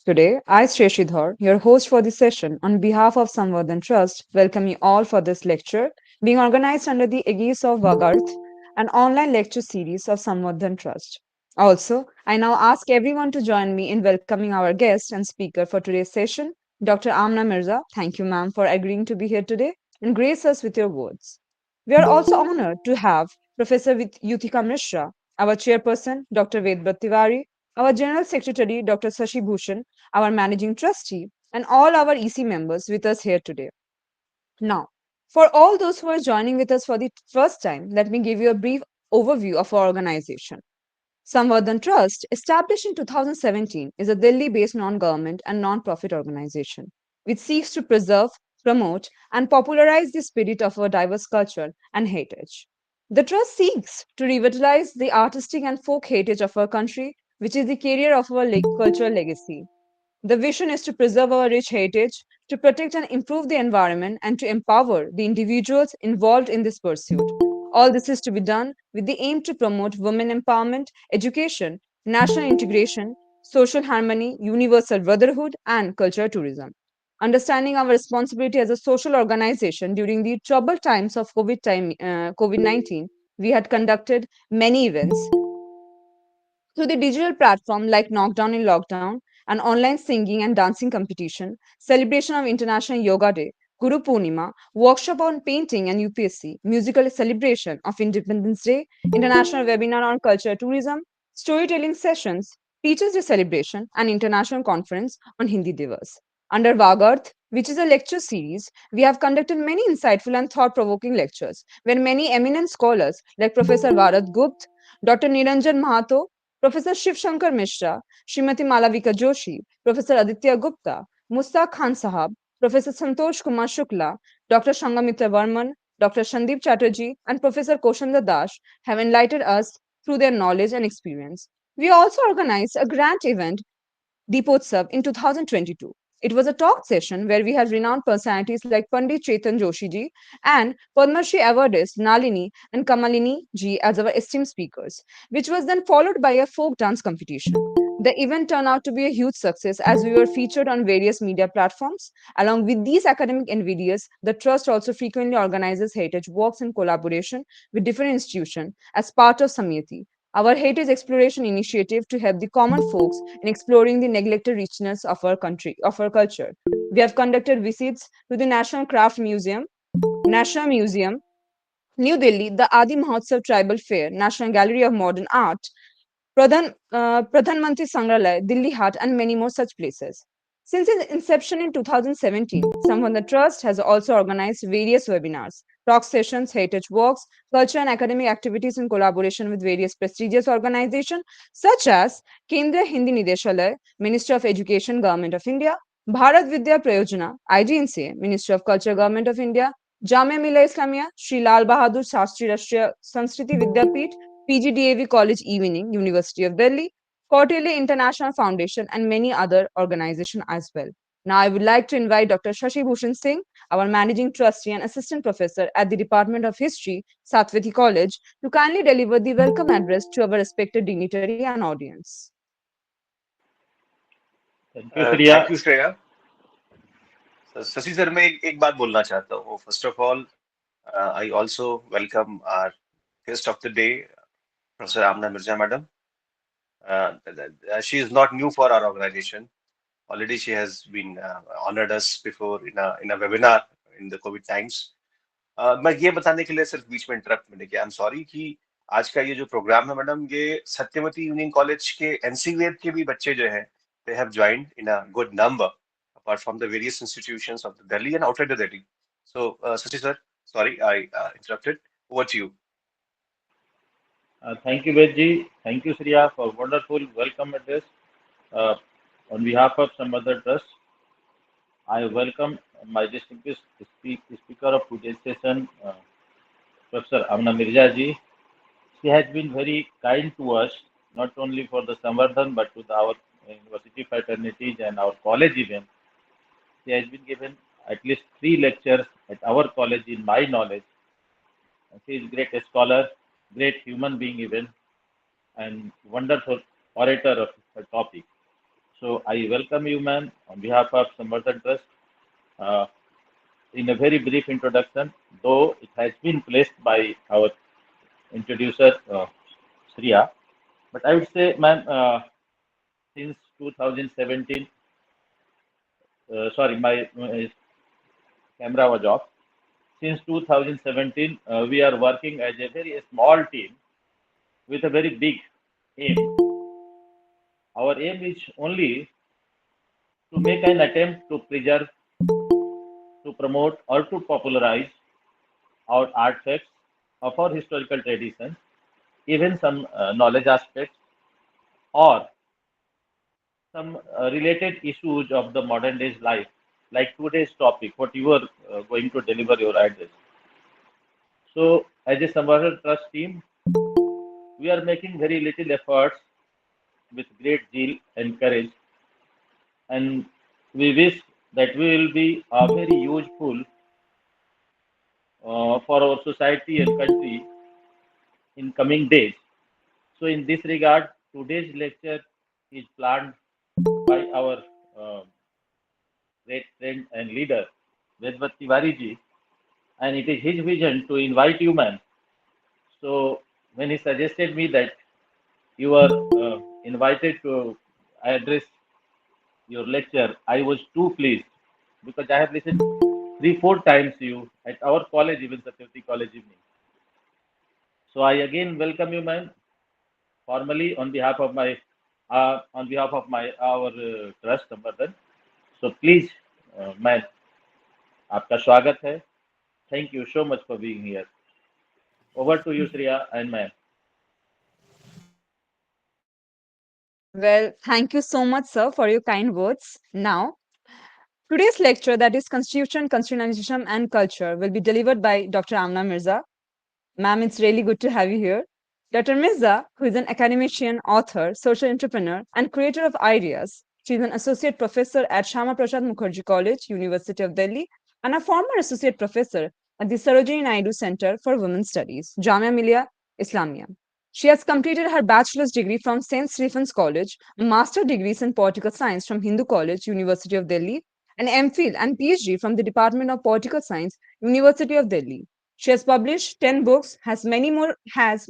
Today, I, Sheshidhar, your host for the session, on behalf of Samvardhan Trust, welcome you all for this lecture, being organized under the aegis of Vagarth, an online lecture series of Samvardhan Trust. Also, I now ask everyone to join me in welcoming our guest and speaker for today's session, Dr. Amna Mirza. Thank you, ma'am, for agreeing to be here today and grace us with your words. We are also honored to have Professor Yuthika Mishra, our chairperson, Dr. Vedbrat Tiwari, our General Secretary, Dr. Sashi Bhushan, our Managing Trustee, and all our EC members with us here today. Now, for all those who are joining with us for the first time, let me give you a brief overview of our organization. Samvardhan Trust, established in 2017, is a Delhi based non government and non profit organization which seeks to preserve, promote, and popularize the spirit of our diverse culture and heritage. The Trust seeks to revitalize the artistic and folk heritage of our country, which is the carrier of our cultural legacy. The vision is to preserve our rich heritage, to protect and improve the environment, and to empower the individuals involved in this pursuit. All this is to be done with the aim to promote women empowerment, education, national integration, social harmony, universal brotherhood, and cultural tourism. Understanding our responsibility as a social organization during the troubled times of COVID-19, we had conducted many events through the digital platform like Knockdown in Lockdown, an online singing and dancing competition, celebration of International Yoga Day, Guru Purnima, workshop on painting and UPSC, musical celebration of Independence Day, international webinar on culture tourism, storytelling sessions, Teachers' Day celebration, and international conference on Hindi Divas. Under Vagarth, which is a lecture series, we have conducted many insightful and thought provoking lectures where many eminent scholars like Professor Bharat Gupt, Dr. Niranjan Mahato, Professor Shiv Shankar Mishra, Srimati Malavika Joshi, Professor Aditya Gupta, Mustaq Khan Sahab, Professor Santosh Kumar Shukla, Dr. Shangamitra Varman, Dr. Sandeep Chatterjee, and Professor Koshanda Das have enlightened us through their knowledge and experience. We also organized a grant event Deepotsav in 2022. It was a talk session where we had renowned personalities like Pandit Chetan Joshi ji and Padma Shri awardess Nalini and Kamalini ji as our esteemed speakers, which was then followed by a folk dance competition. The event turned out to be a huge success as we were featured on various media platforms. Along with these academic endeavors, the Trust also frequently organizes heritage walks in collaboration with different institutions as part of Samyati, our heritage exploration initiative to help the common folks in exploring the neglected richness of our country, of our culture. We have conducted visits to the National Museum, New Delhi, the Adi Mahotsav Tribal Fair, National Gallery of Modern Art, Pradhan Mantri Sangrahalaya, Delhi Hat, and many more such places. Since its inception in 2017, Samvardhan Trust has also organized various webinars, talk sessions, heritage walks, culture and academic activities in collaboration with various prestigious organizations such as Kendriya Hindi Nideshalaya, Ministry of Education, Government of India, Bharat Vidya Prayojana, IGNCA, Ministry of Culture, Government of India, Jamia Millia Islamia, Sri Lal Bahadur Shastri Rashtriya Sanskriti Vidyapeeth, PGDAV College Evening, University of Delhi, Kautilya International Foundation, and many other organizations as well. Now, I would like to invite Dr. Shashi Bhushan Singh, our Managing Trustee and Assistant Professor at the Department of History, Satwati College, to kindly deliver the welcome address to our respected dignitary and audience. Thank you Shreya. Thank you Shreya. Shashi sir, मैं एक बात बोलना चाहता हूँ. First of all, I also welcome our guest of the day, professor Aamna Mirza madam. She is not new for our organization. Already she has been honored us before in a webinar in the COVID times. मैं ये बताने के लिए सिर्फ बीच में interrupt मैंने किया. I am sorry कि आज का ये जो प्रोग्राम है मैडम, ये सत्यवती यूनियन कॉलेज के एनसी वेद के भी बच्चे जो हैं, they have joined in a good number apart from the various institutions of the Delhi and outside the Delhi. So, Sachi sir, sorry I interrupted. Over to you. Thank you, Vedji. Thank you, Shreya, for wonderful welcome address. On behalf of Samvardhan Trust, I welcome my distinguished speaker of today's session, Professor Amna Mirza ji. She has been very kind to us, not only for the Samvardhan, but to our university fraternities and our college even. She has been given at least 3 lectures at our college in my knowledge. She is a great scholar, great human being even, and wonderful orator of her topic. So I welcome you, ma'am, on behalf of Samvardhan Trust. Uh, in a very brief introduction, though it has been placed by our introducer, Sriya, but I would say, ma'am, since 2017, sorry, my camera was off. Since 2017, we are working as a very small team with a very big aim. Our aim is only to make an attempt to preserve, to promote, or to popularize our artifacts of our historical traditions, even some knowledge aspects or some related issues of the modern day's life, like today's topic, what you are going to deliver your address. So, as a Samvardhan Trust team, we are making very little efforts with great zeal and courage, and we wish that we will be very useful for our society and country in coming days. So, in this regard, today's lecture is planned by our uh, great friend and leader, Vedvat Tiwari ji, and it is his vision to invite you, man. So, when he suggested me that you are invited to address your lecture, I was too pleased because I have listened three, four times you at our college, even Satyavati College evening. So I again welcome you, man, formally on behalf of my our trust, Samvardhan. So please, man, आपका स्वागत है. Thank you so much for being here. Over to you, Shreya and man. Well, thank you so much, sir, for your kind words. Now, today's lecture, that is Constitution, Constitutionalism, and Culture, will be delivered by Dr. Amna Mirza. Ma'am, it's really good to have you here. Dr. Mirza, who is an academician, author, social entrepreneur, and creator of ideas, she is an associate professor at Shama Prasad Mukherjee College, University of Delhi, and a former associate professor at the Sarojini Naidu Center for Women's Studies, Jamia Millia Islamia. She has completed her bachelor's degree from St. Stephen's College, a master's degrees in political science from Hindu College, University of Delhi, an MPhil and PhD from the Department of Political Science, University of Delhi. She has published 10 books, has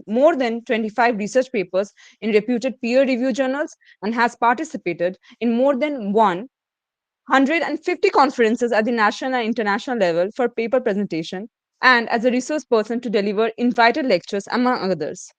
more than 25 research papers in reputed peer-reviewed journals, and has participated in more than 150 conferences at the national and international level for paper presentation, and as a resource person to deliver invited lectures, among others.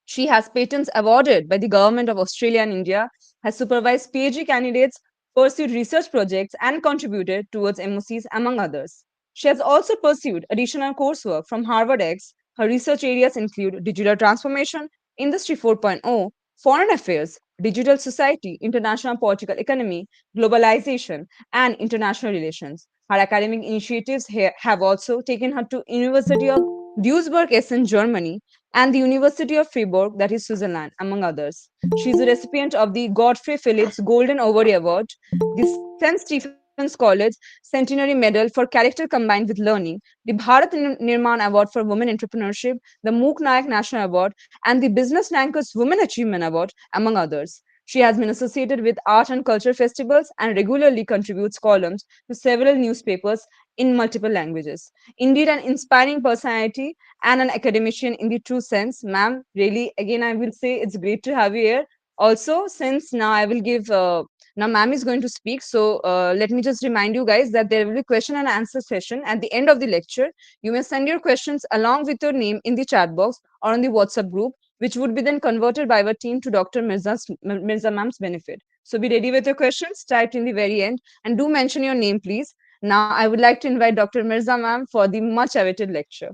She has patents awarded by the government of Australia and India, has supervised PhD candidates, pursued research projects, and contributed towards MOCs, among others. She has also pursued additional coursework from Harvard X. Her research areas include digital transformation, Industry 4.0, foreign affairs, digital society, international political economy, globalization, and international relations. Her academic initiatives have also taken her to University of Duisburg, Essen, Germany, and the University of Fribourg, that is Switzerland, among others. She is a recipient of the Godfrey Phillips Golden Ovary Award, the St. Stephen's College Centenary Medal for Character Combined with Learning, the Bharat Nirman Award for Women Entrepreneurship, the Mook Nayak National Award, and the Business Rankers Women Achievement Award, among others. She has been associated with art and culture festivals and regularly contributes columns to several newspapers in multiple languages. Indeed, an inspiring personality and an academician in the true sense. Ma'am, really, again, I will say it's great to have you here. Also, since now I will give, now ma'am is going to speak. So let me just remind you guys that there will be question and answer session at the end of the lecture. You may send your questions along with your name in the chat box or on the WhatsApp group, which would be then converted by our team to Dr. Mirza ma'am's benefit. So be ready with your questions typed in the very end, and do mention your name, please. Now I would like to invite Dr. Mirza ma'am for the much awaited lecture.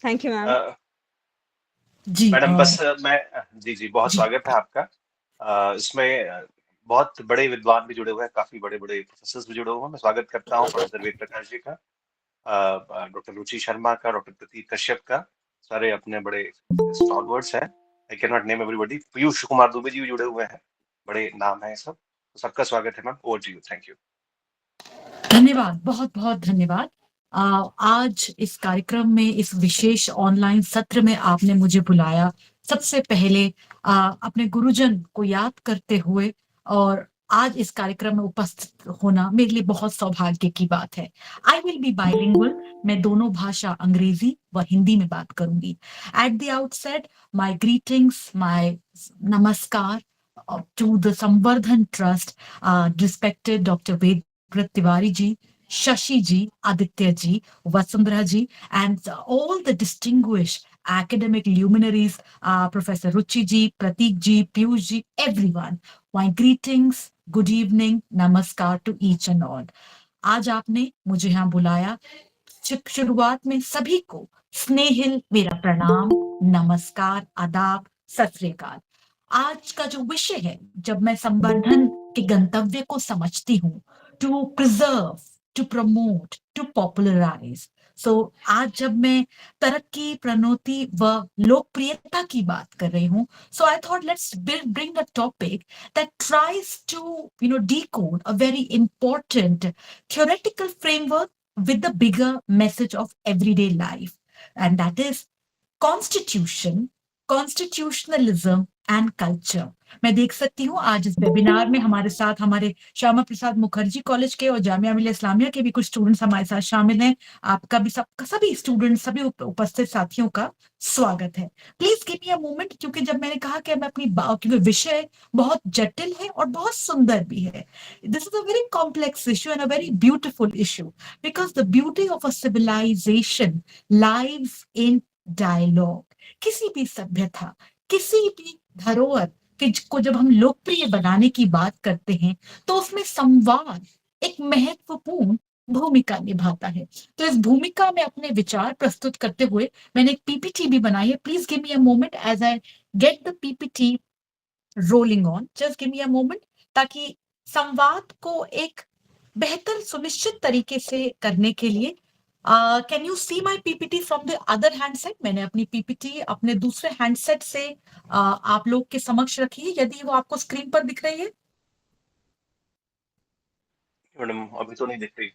Thank you, ma'am. जी madam बस मैं जी जी बहुत जी स्वागत है आपका इसमें बहुत बड़े विद्वान भी जुड़े हुए हैं, काफी बड़े बड़े प्रोफेसर भी जुड़े हुए हैं. मैं स्वागत करता हूँ प्रोफेसर वेद प्रकाश जी का, डॉक्टर रुचि शर्मा का, डॉक्टर प्रतीक कश्यप का. सारे अपने बड़े स्टॉलवर्ड्स हैं. I can not name everybody. Piyush Kumar Dubey ji भी जुड़े हुए हैं, बड़े नाम है सब. तो सबका स्वागत है ma'am. Over to you. Thank you. धन्यवाद, बहुत बहुत धन्यवाद. आज इस कार्यक्रम में, इस विशेष ऑनलाइन सत्र में आपने मुझे बुलाया. सबसे पहले अपने गुरुजन को याद करते हुए और आज इस कार्यक्रम में उपस्थित होना मेरे लिए बहुत सौभाग्य की बात है। आई विल बी बाइलिंगुअल, मैं दोनों भाषा अंग्रेजी व हिंदी में बात करूंगी। At the outset, my greetings, my नमस्कार to the Samvardhan Trust, respected Dr. Vedbrat Tiwari ji, Shashi ji, Aditya ji, Vasundhara ji, and all the distinguished academic luminaries, Professor Ruchi ji, Pratik ji, Piyush ji, everyone. My greetings, good evening, namaskar to each and all. आज आपने मुझे यहाँ बुलाया, शुरुआत में सभी को स्नेहिल मेरा प्रणाम, नमस्कार, आदाब, सत श्री अकाल। आज का जो विषय है, जब मैं संवर्धन के गंतव्य को समझती हूँ, to preserve, to promote, to popularise, so आज जब मैं तरक्की, प्रोन्नति व लोकप्रियता की बात कर रही हूँ, so I thought let's bring a topic that tries to, decode a very important theoretical framework with the bigger message of everyday life, and that is constitution, constitutionalism and culture. मैं देख सकती हूँ आज इस वेबिनार में हमारे साथ हमारे श्यामा प्रसाद मुखर्जी कॉलेज के और जामिया मिलिया इस्लामिया के भी कुछ स्टूडेंट्स हमारे साथ शामिल हैं। आपका भी सबका सभी स्टूडेंट्स, सभी उपस्थित साथियों का स्वागत है। Please give me a moment, क्योंकि जब मैंने कहा कि मैं क्योंकि विषय बहुत जटिल है और बहुत सुंदर भी है। This is a very complex issue and a very beautiful issue, because the beauty of a civilisation lives in dialogue. किसी भी सभ्यता, किसी भी धरोहर को जब हम लोकप्रिय बनाने की बात करते हैं, तो उसमें संवाद एक महत्वपूर्ण भूमिका निभाता है। तो इस भूमिका में अपने विचार प्रस्तुत करते हुए मैंने एक पीपीटी भी बनाई है। Please give me a moment as I get the PPT rolling on. Just give me a moment, ताकि संवाद को एक बेहतर सुनिश्चित तरीके से करने के लिए can you see my PPT from the other handset. मैंने अपनी पीपीटी अपने दूसरे हैंडसेट से आप लोग के समक्ष रखी है, यदि वो आपको स्क्रीन पर दिख रही है। मैडम अभी तो नहीं दिख रही।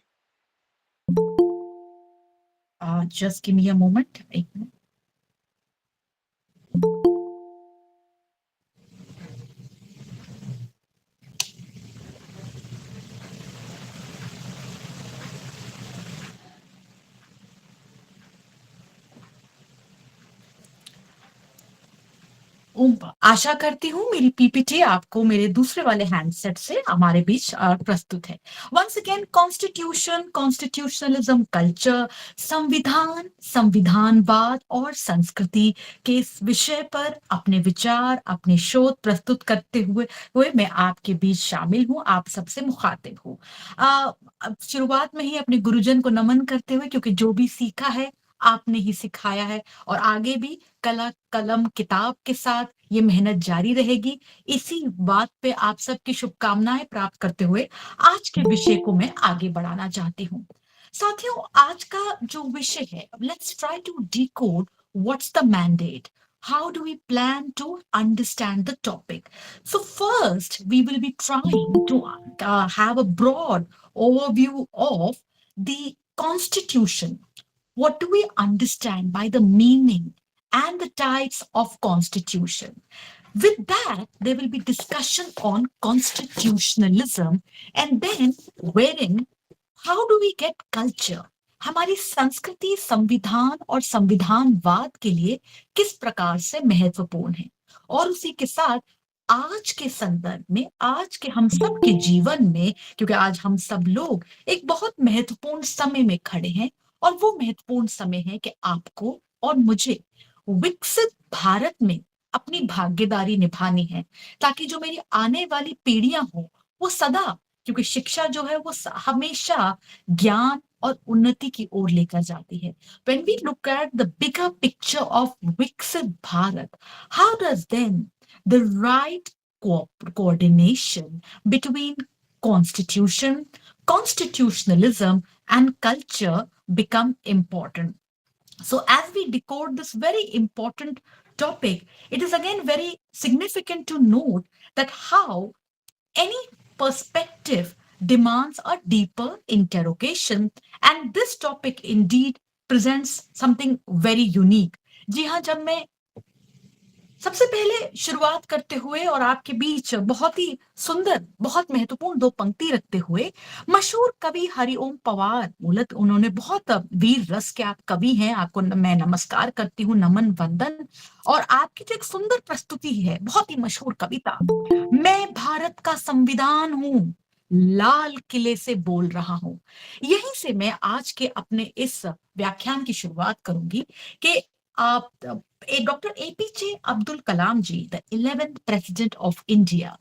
Just give me a moment, एक मिनट। आशा करती हूँ मेरी पीपीटी आपको मेरे दूसरे वाले हैंडसेट से हमारे बीच प्रस्तुत है। Once again, constitution, constitutionalism, culture, संविधान, संविधानवाद और संस्कृति के इस विषय पर अपने विचार, अपने शोध प्रस्तुत करते हुए मैं आपके बीच शामिल हूँ, आप सबसे मुखातिब हूँ। शुरुआत में ही अपने गुरुजन को नमन करते हुए, क्योंकि जो भी सीखा है आपने ही सिखाया है और आगे भी कला, कलम, किताब के साथ ये मेहनत जारी रहेगी। इसी बात पे आप सबकी शुभकामनाएं प्राप्त करते हुए आज के विषय को मैं आगे बढ़ाना चाहती हूँ। साथियों, आज का जो विषय है, let's try to decode what's the mandate, how do we plan to understand the topic. So first we will be trying to have a broad overview of the constitution. What do we understand by the meaning and the types of constitution? With that, there will be discussion on constitutionalism, and then wherein how do we get culture? हमारी संस्कृति संविधान और संविधानवाद के लिए किस प्रकार से महत्वपूर्ण है, और उसी के साथ आज के संदर्भ में, आज के हम सब के जीवन में, क्योंकि आज हम सब लोग एक बहुत महत्वपूर्ण समय में खड़े हैं, और वो महत्वपूर्ण समय है कि आपको और मुझे विकसित भारत में अपनी भागीदारी निभानी है, ताकि जो मेरी आने वाली पीढ़ियां हो वो सदा, क्योंकि शिक्षा जो है वो हमेशा ज्ञान और उन्नति की ओर लेकर जाती है। When we look at the bigger picture of Viksit Bharat, how does then the right coordination between constitution, constitutionalism, and culture become important? So as we decode this very important topic, it is again very significant to note that how any perspective demands a deeper interrogation, and this topic indeed presents something very unique. जी हाँ, जब मैं सबसे पहले शुरुआत करते हुए और आपके बीच बहुत ही सुंदर, बहुत महत्वपूर्ण 2 पंक्ति रखते हुए, मशहूर कवि हरिओम पवार, मूलतः उन्होंने बहुत वीर रस के आप कवि हैं, आपको मैं नमस्कार करती हूँ, नमन वंदन। और आपकी जो एक सुंदर प्रस्तुति है, बहुत ही मशहूर कविता, मैं भारत का संविधान हूँ, लाल किले से बोल रहा हूँ। यहीं से मैं आज के अपने इस व्याख्यान की शुरुआत करूँगी कि आप Dr. APJ Abdul Kalam ji, the 11th President of India,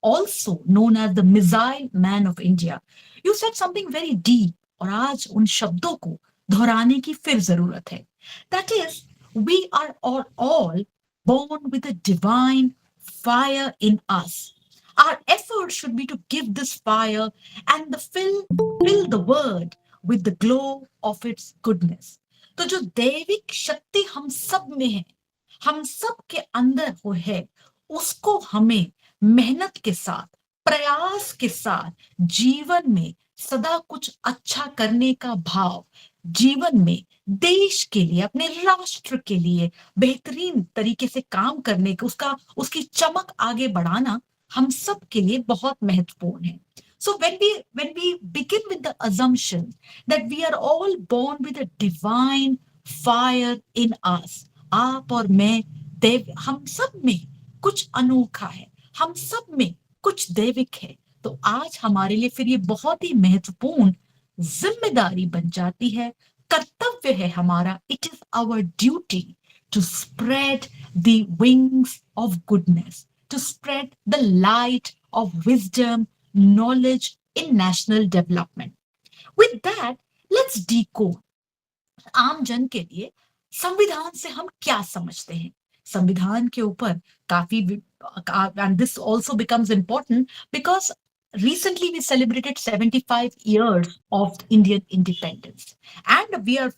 also known as the Missile Man of India, you said something very deep और आज उन शब्दों को दोहराने की फिर जरूरत है. That is, we are all born with a divine fire in us. Our effort should be to give this fire and fill the world with the glow of its goodness. तो जो दैविक शक्ति हम सब में है, हम सब के अंदर वो है, उसको हमें मेहनत के साथ, प्रयास के साथ जीवन में सदा कुछ अच्छा करने का भाव, जीवन में देश के लिए, अपने राष्ट्र के लिए बेहतरीन तरीके से काम करने का, उसकी चमक आगे बढ़ाना हम सब के लिए बहुत महत्वपूर्ण है. So when we begin with the assumption that we are all born with a divine fire in us, आप और मैं देव, हम सब में कुछ अनोखा है, हम सब में कुछ दैविक है. तो आज हमारे लिए फिर ये बहुत ही महत्वपूर्ण जिम्मेदारी बन जाती है, कर्तव्य है हमारा. It is our duty to spread the wings of goodness, to spread the light of wisdom, knowledge in national development. With that, let's decode. आम जन के लिए संविधान से हम क्या समझते हैं? संविधान के ऊपर काफी, and this also becomes important because recently we celebrated 75 years of Indian independence, and we are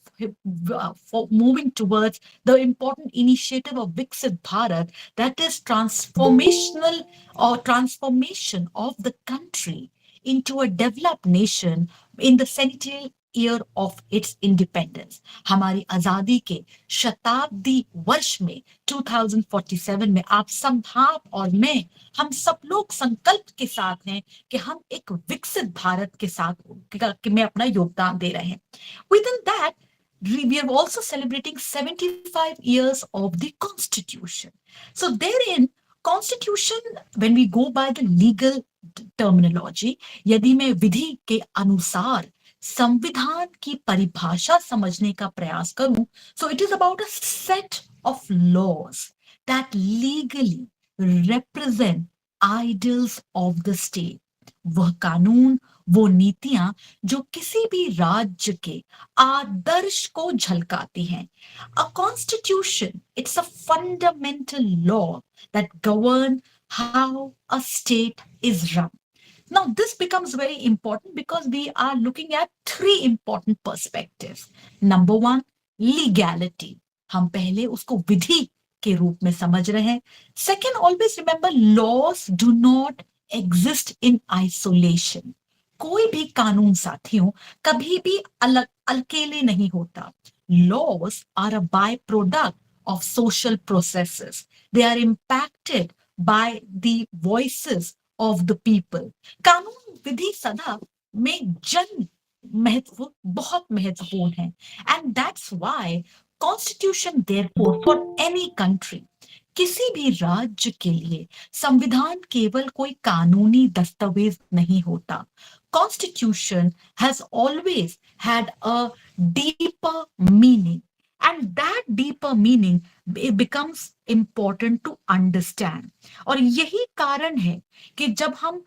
moving towards the important initiative of Viksit Bharat, that is transformational or transformation of the country into a developed nation in the centennial year of its independence. हमारी आजादी के शताब्दी वर्ष में 2047 में आप सब, आप और मैं, हम सब लोग संकल्प के साथ हैं कि हम एक विकसित भारत के साथ में अपना योगदान दे रहे हैं. Within that, we are also celebrating 75 years of the Constitution. So therein, Constitution, when we go by the legal terminology, यदि मैं विधि के अनुसार संविधान की परिभाषा समझने का प्रयास करूं, so it is about a set of laws that legally represent ideals of the state. वह कानून, वो नीतियां जो किसी भी राज्य के आदर्श को झलकाती हैं. A constitution, it's a fundamental law that govern how a state is run. Now, this becomes very important because we are looking at 3 important perspectives. Number 1, legality. हम पहले उसको विधि के रूप में समझ रहे हैं. Second, always remember, laws do not exist in isolation. कोई भी कानून साथियों कभी भी अलग अकेले नहीं होता. Laws are a byproduct of social processes. They are impacted by the voices of the people. कानून विधि सदा में जन महत्व बहुत महत्वपूर्ण है. And that's why Constitution, therefore, for any country, किसी भी राज्य के लिए संविधान केवल कोई कानूनी दस्तावेज नहीं होता. Constitution has always had a deeper meaning, and that deeper meaning it becomes important to understand. और यही कारण है कि जब हम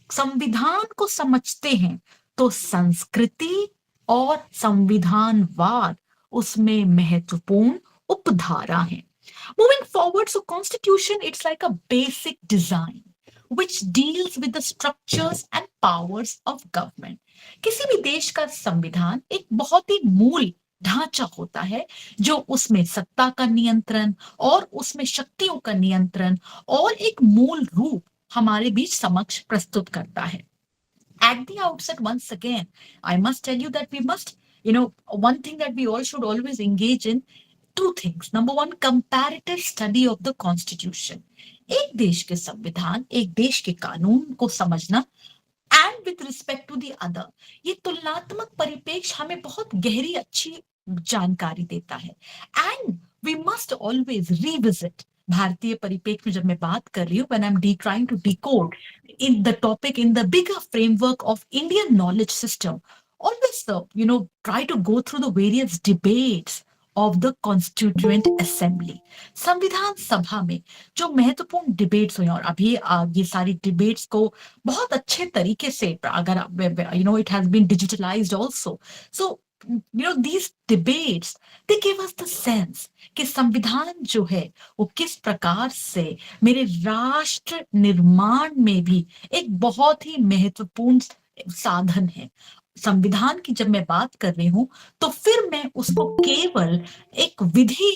संविधान को समझते हैं तो संस्कृति और संविधानवाद उसमें महत्वपूर्ण उपधारा है. Moving forward, so Constitution, it's like a basic design which deals with the structures and powers of government. किसी भी देश का संविधान एक बहुत ही मूल ढांचा होता है जो उसमें सत्ता का नियंत्रण और उसमें शक्तियों का नियंत्रण और एक मूल रूप हमारे बीच समक्ष प्रस्तुत करता है. At the outset, once again, I must tell you that we must, one thing that we all should always engage in, two things. Number one, comparative study of the constitution. एक देश के संविधान, एक देश के कानून को समझना and with respect to the other, ये तुलनात्मक परिपेक्ष हमें बहुत गहरी अच्छी जानकारी देता है. And we must always revisit. भारतीय परिपेक्ष में जब मैं बात कर रही हूँ, when I'm trying to decode in the topic in the bigger framework of Indian knowledge system, always try to go through the various debates of the constituent assembly. संविधान सभा में जो महत्वपूर्ण डिबेट्स हुई, और अभी ये सारी डिबेट्स को बहुत अच्छे तरीके से, अगर it has been digitalized also. So these debates, they give us the sense कि संविधान जो है वो किस प्रकार से मेरे राष्ट्र निर्माण में भी एक बहुत ही महत्वपूर्ण साधन है. संविधान की जब मैं बात कर रही हूं तो फिर मैं उसको केवल एक विधि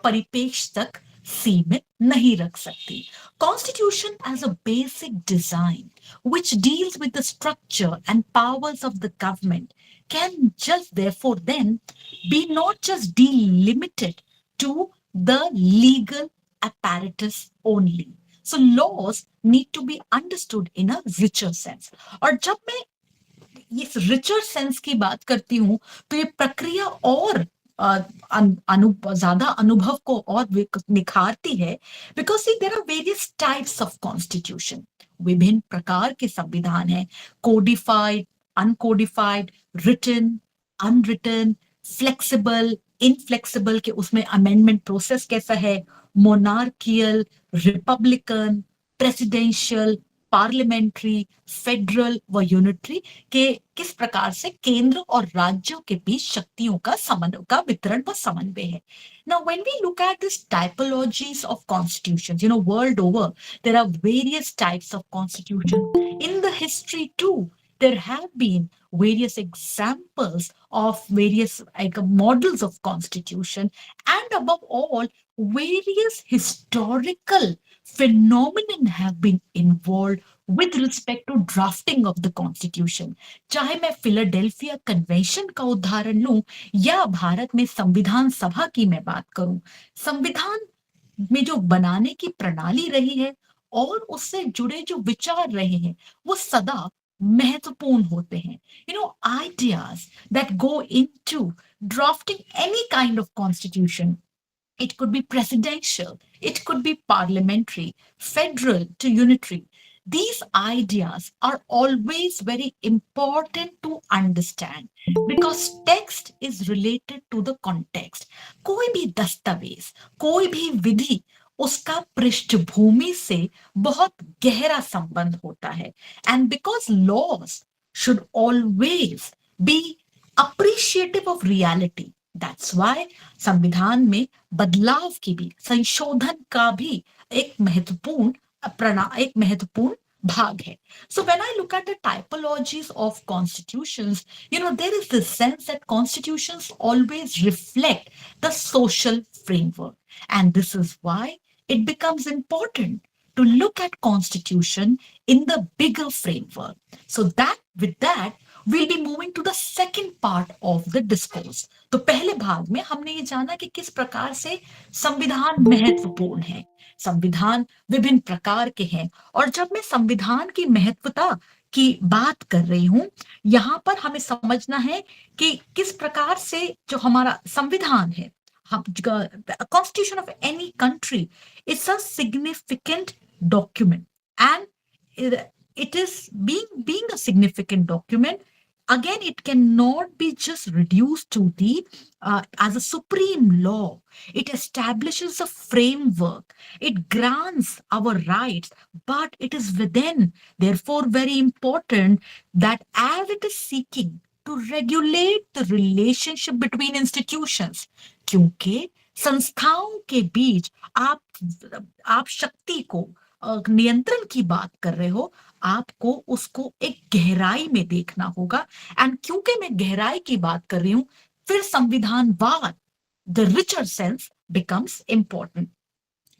परिपेक्ष तक सीमित नहीं रख सकती. Constitution as a basic design which deals with the structure and powers of the government can just therefore then be not just delimited to the legal apparatus only. So laws need to be understood in a richer sense. और जब मैं इस richer sense की बात करती हूं तो ये प्रक्रिया और ज्यादा अनुभव को और निखारती है. Because there are various types of constitution. विभिन्न प्रकार के संविधान हैं. Codified, uncodified, written, unwritten, flexible, inflexible के उसमें अमेंडमेंट प्रोसेस कैसा है, monarchical, republican, presidential, parliamentary, federal व यूनिटरी के किस प्रकार से केंद्र और राज्यों के बीच शक्तियों का समन्वय का वितरण व समन्वय है. Now, when we look at these typologies of constitutions, world over, there are various types of constitution. In the history too, there have been various examples of various models of constitution, and above all, various historical phenomenon have been involved with respect to drafting of the constitution. चाहे मैं Philadelphia convention का उदाहरण लूं या भारत में संविधान सभा की मैं बात करूं, संविधान में जो बनाने की प्रणाली रही है और उससे जुड़े जो विचार रहे हैं वो सदा महत्वपूर्ण होते हैं. Ideas that go into drafting any kind of constitution, it could be presidential, it could be parliamentary, federal to unitary. These ideas are always very important to understand because text is related to the context. कोई भी दस्तावेज, कोई भी विधि, उसका पृष्ठभूमि से बहुत गहरा संबंध होता है. And because laws should always be appreciative of reality, that's why संविधान में बदलाव की भी, संशोधन का भी एक महत्वपूर्ण भाग है. So when I look at the typologies of constitutions, there is this sense that constitutions always reflect the social framework. And this is why it becomes important to look at constitution in the bigger framework. So with that, we'll be moving to the second part of the discourse. तो पहले भाग में हमने ये जाना कि किस प्रकार से संविधान महत्वपूर्ण है. संविधान विभिन्न प्रकार के हैं, और जब मैं संविधान की महत्वता की बात कर रही हूं, यहाँ पर हमें समझना है कि किस प्रकार से जो हमारा संविधान है, Constitution of any country, it's a significant document, and it is being a significant document. Again, it cannot be just reduced to the as a supreme law. It establishes a framework. It grants our rights, but it is within, therefore, very important that as it is seeking to regulate the relationship between institutions, क्योंकि संस्थाओं के बीच आप शक्ति को नियंत्रण की बात कर रहे हो, आपको उसको एक गहराई में देखना होगा. एंड क्योंकि मैं गहराई की बात कर रही हूं, फिर संविधानवाद, the richer sense, becomes important.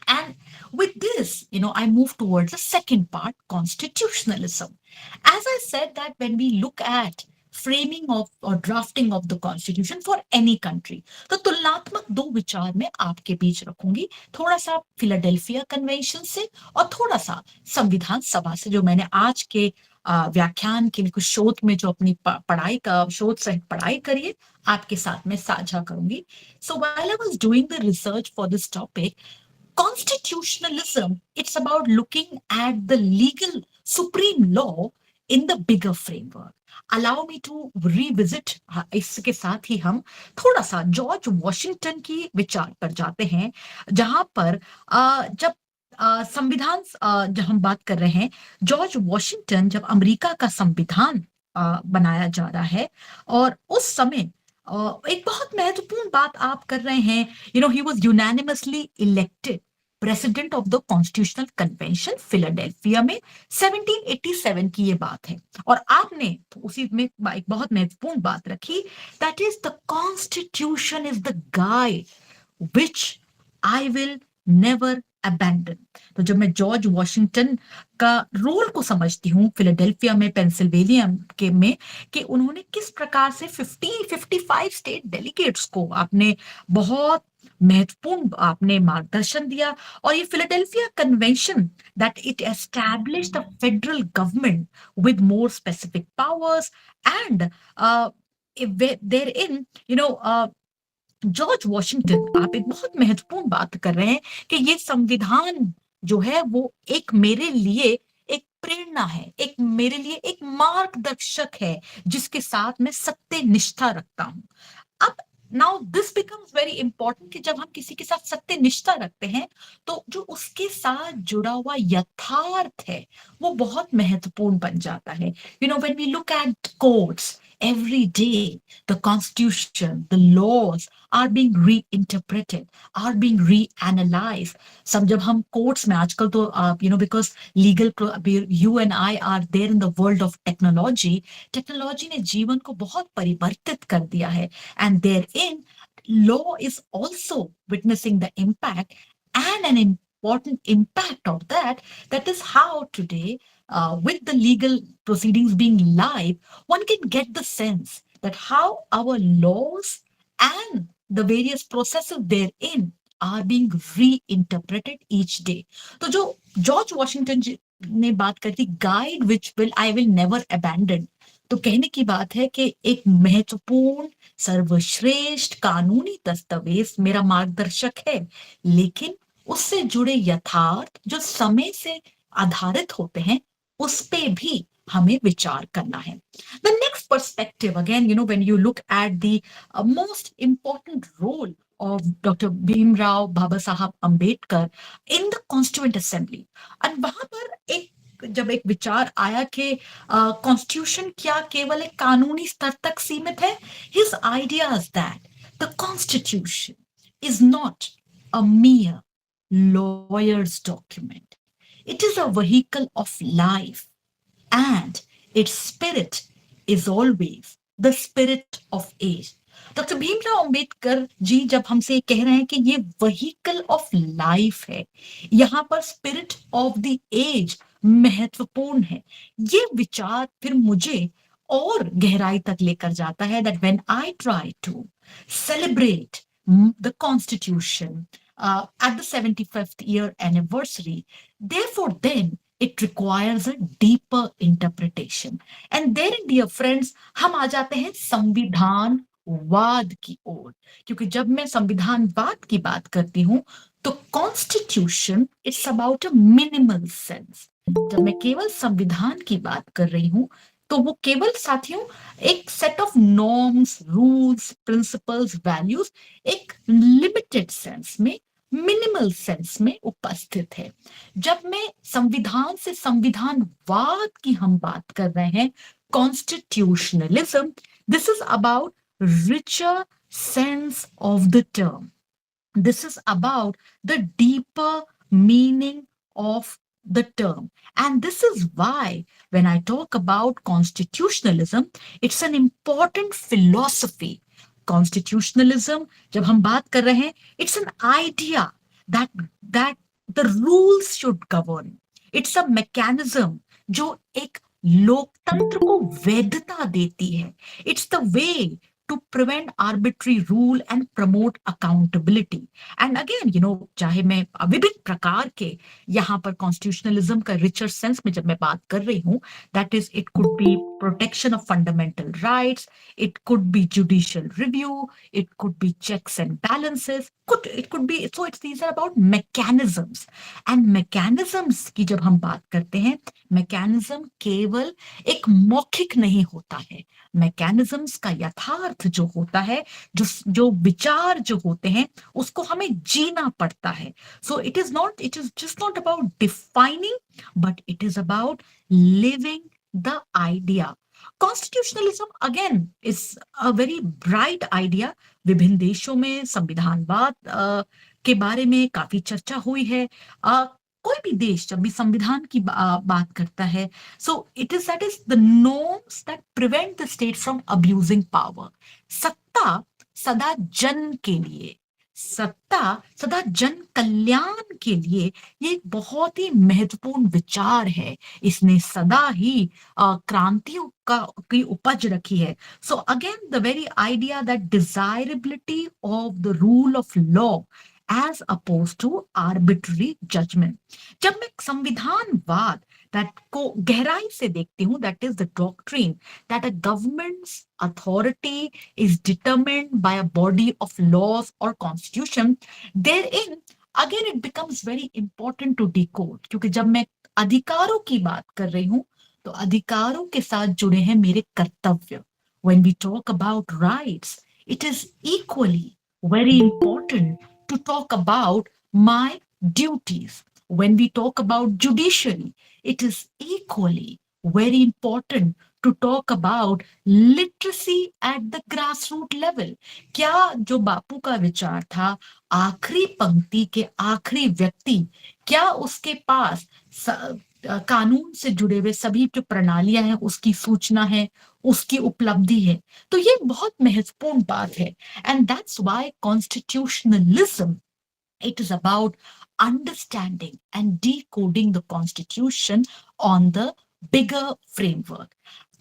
And with this, I move towards the second part, constitutionalism. As I said that when we look at framing of or drafting of the constitution for any country. तो तुलनात्मक दो विचार मैं आपके बीच रखूंगी, थोड़ा सा Philadelphia convention से और थोड़ा सा संविधान सभा से, जो मैंने आज के व्याख्यान के कुछ शोध में जो अपनी पढ़ाई का शोध सहित पढ़ाई करी है आपके साथ में साझा करूंगी. So while I was doing the research for this topic, constitutionalism, it's about looking at the legal supreme law in the bigger framework. Allow me to revisit, इसके साथ ही हम थोड़ा सा जॉर्ज वॉशिंगटन की विचार पर जाते हैं, जहां पर जब संविधान जब हम बात कर रहे हैं, जॉर्ज वॉशिंगटन जब अमेरिका का संविधान बनाया जा रहा है, और उस समय एक बहुत महत्वपूर्ण बात आप कर रहे हैं, he was unanimously elected president of the constitutional convention Philadelphia में 1787 की ये बात है. और आपने उसी में एक बहुत महत्वपूर्ण बात रखी, that is the constitution is the guide which I will never abandon. तो जब मैं जॉर्ज वॉशिंगटन का रोल को समझती हूँ फिलाडेल्फिया में, पेंसिल्वेनिया के में, कि उन्होंने किस प्रकार से 55 स्टेट डेलीगेट्स को आपने बहुत महत्वपूर्ण आपने मार्गदर्शन दिया, और ये Philadelphia convention that it established the federal government with more specific powers and therein George Washington, आप एक बहुत महत्वपूर्ण बात कर रहे हैं कि ये संविधान जो है वो एक मेरे लिए एक प्रेरणा है, एक मेरे लिए एक मार्गदर्शक है, जिसके साथ मैं सत्य निष्ठा रखता हूं. अब now this becomes very important कि जब हम किसी के साथ सत्य निष्ठा रखते हैं तो जो उसके साथ जुड़ा हुआ यथार्थ है वो बहुत महत्वपूर्ण बन जाता है. When we look at courts every day, the constitution, the laws are being reinterpreted, are being reanalyzed. सब जब हम courts में आजकल तो because legal, you and I are there in the world of technology. Technology ने जीवन को बहुत परिवर्तित कर दिया है, and therein law is also witnessing the impact, and an important impact of that is how today, with the legal proceedings being live, one can get the sense that how our laws and the various processes therein are being reinterpreted each day. तो जो George Washington जी ने बात करी थी, guide which I will never abandon, तो कहने की बात है कि एक महत्वपूर्ण सर्वश्रेष्ठ कानूनी दस्तावेज मेरा मार्गदर्शक है, लेकिन उससे जुड़े यथार्थ जो समय से आधारित होते हैं उस पे भी हमें विचार करना है. The next perspective, again, when you look at the most important role of Dr. Bhimrao Baba Sahab Ambedkar in the Constituent Assembly, and वहां पर जब एक विचार आया कि कॉन्स्टिट्यूशन क्या केवल एक कानूनी स्तर तक सीमित है, his ideas that the Constitution is not a mere lawyer's document. It is a vehicle of life, and its spirit is always the spirit of age. Doctor Bhimrao Ambedkar ji जब हमसे कह रहे हैं कि ये व्हीकल ऑफ लाइफ है, यहाँ पर स्पिरिट ऑफ द एज महत्वपूर्ण है, ये विचार फिर मुझे और गहराई तक लेकर जाता है. That when I try to celebrate the constitution at the 75th year anniversary, therefore then it requires a deeper interpretation. And therein, dear friends, हम आ जाते हैं संविधान वाद की ओर, क्योंकि जब मैं संविधानवाद की बात करती हूँ तो constitution it's about a minimal sense. जब मैं केवल संविधान की बात कर रही हूँ तो वो केवल साथियों एक set of norms, rules, principles, values एक लिमिटेड सेंस में, मिनिमल सेंस में उपस्थित है. जब मैं संविधान से संविधानवाद की हम बात कर रहे हैं, constitutionalism, this is about richer sense of the term. This is about the deeper meaning of the term. And this is why when I talk about constitutionalism, it's an important philosophy. Constitutionalism, जब हम बात कर रहे हैं, it's an idea that the rules should govern. It's a mechanism जो एक लोकतंत्र को वैधता देती है। It's the way to prevent arbitrary rule and promote accountability. And again, चाहे मैं विभिन्न प्रकार के यहाँ पर कॉन्स्टिट्यूशनलिज्म का रिचर सेंस में जब मैं बात कर रही हूँ, that is it could be protection of fundamental rights, it could be judicial review, it could be checks and balances, it could be, so these are about mechanisms. And mechanisms की जब हम बात करते हैं, mechanism केवल एक मौखिक नहीं होता है। mechanisms का यथार्थ जो होता है, जो विचार जो होते हैं, उसको हमें जीना पड़ता है। So it is just not about defining, but it is about living the idea. Constitutionalism again is a very bright idea. विभिन्न देशों में संविधानवाद के बारे में काफी चर्चा हुई है। कोई भी देश जब भी संविधान की बात करता है, so it is that is the norms that prevent the state from abusing power. सत्ता सदा जन के लिए, सत्ता सदा जन कल्याण के लिए, ये एक बहुत ही महत्वपूर्ण विचार है। इसने सदा ही क्रांतियों की उपज रखी है। So again the very idea that desirability of the rule of law as opposed to arbitrary judgment. जब मैं संविधानवाद को गहराई से देखती हूँ, that is the doctrine that a government's authority is determined by a body of laws or constitution, therein again it becomes very important to decode, क्योंकि जब मैं अधिकारों की बात कर रही हूँ तो अधिकारों के साथ जुड़े हैं मेरे कर्तव्य। When we talk about rights, it is equally very important to talk about my duties. When we talk about judiciary, it is equally very important to talk about literacy at the grassroots level. क्या जो बापू का विचार था, आखिरी पंक्ति के आखिरी व्यक्ति, क्या उसके पास कानून से जुड़े हुए सभी जो प्रणालियां हैं उसकी सूचना है, उसकी उपलब्धि है? तो ये बहुत महत्वपूर्ण बात है। And that's why constitutionalism, it is about understanding and decoding the constitution on the bigger framework.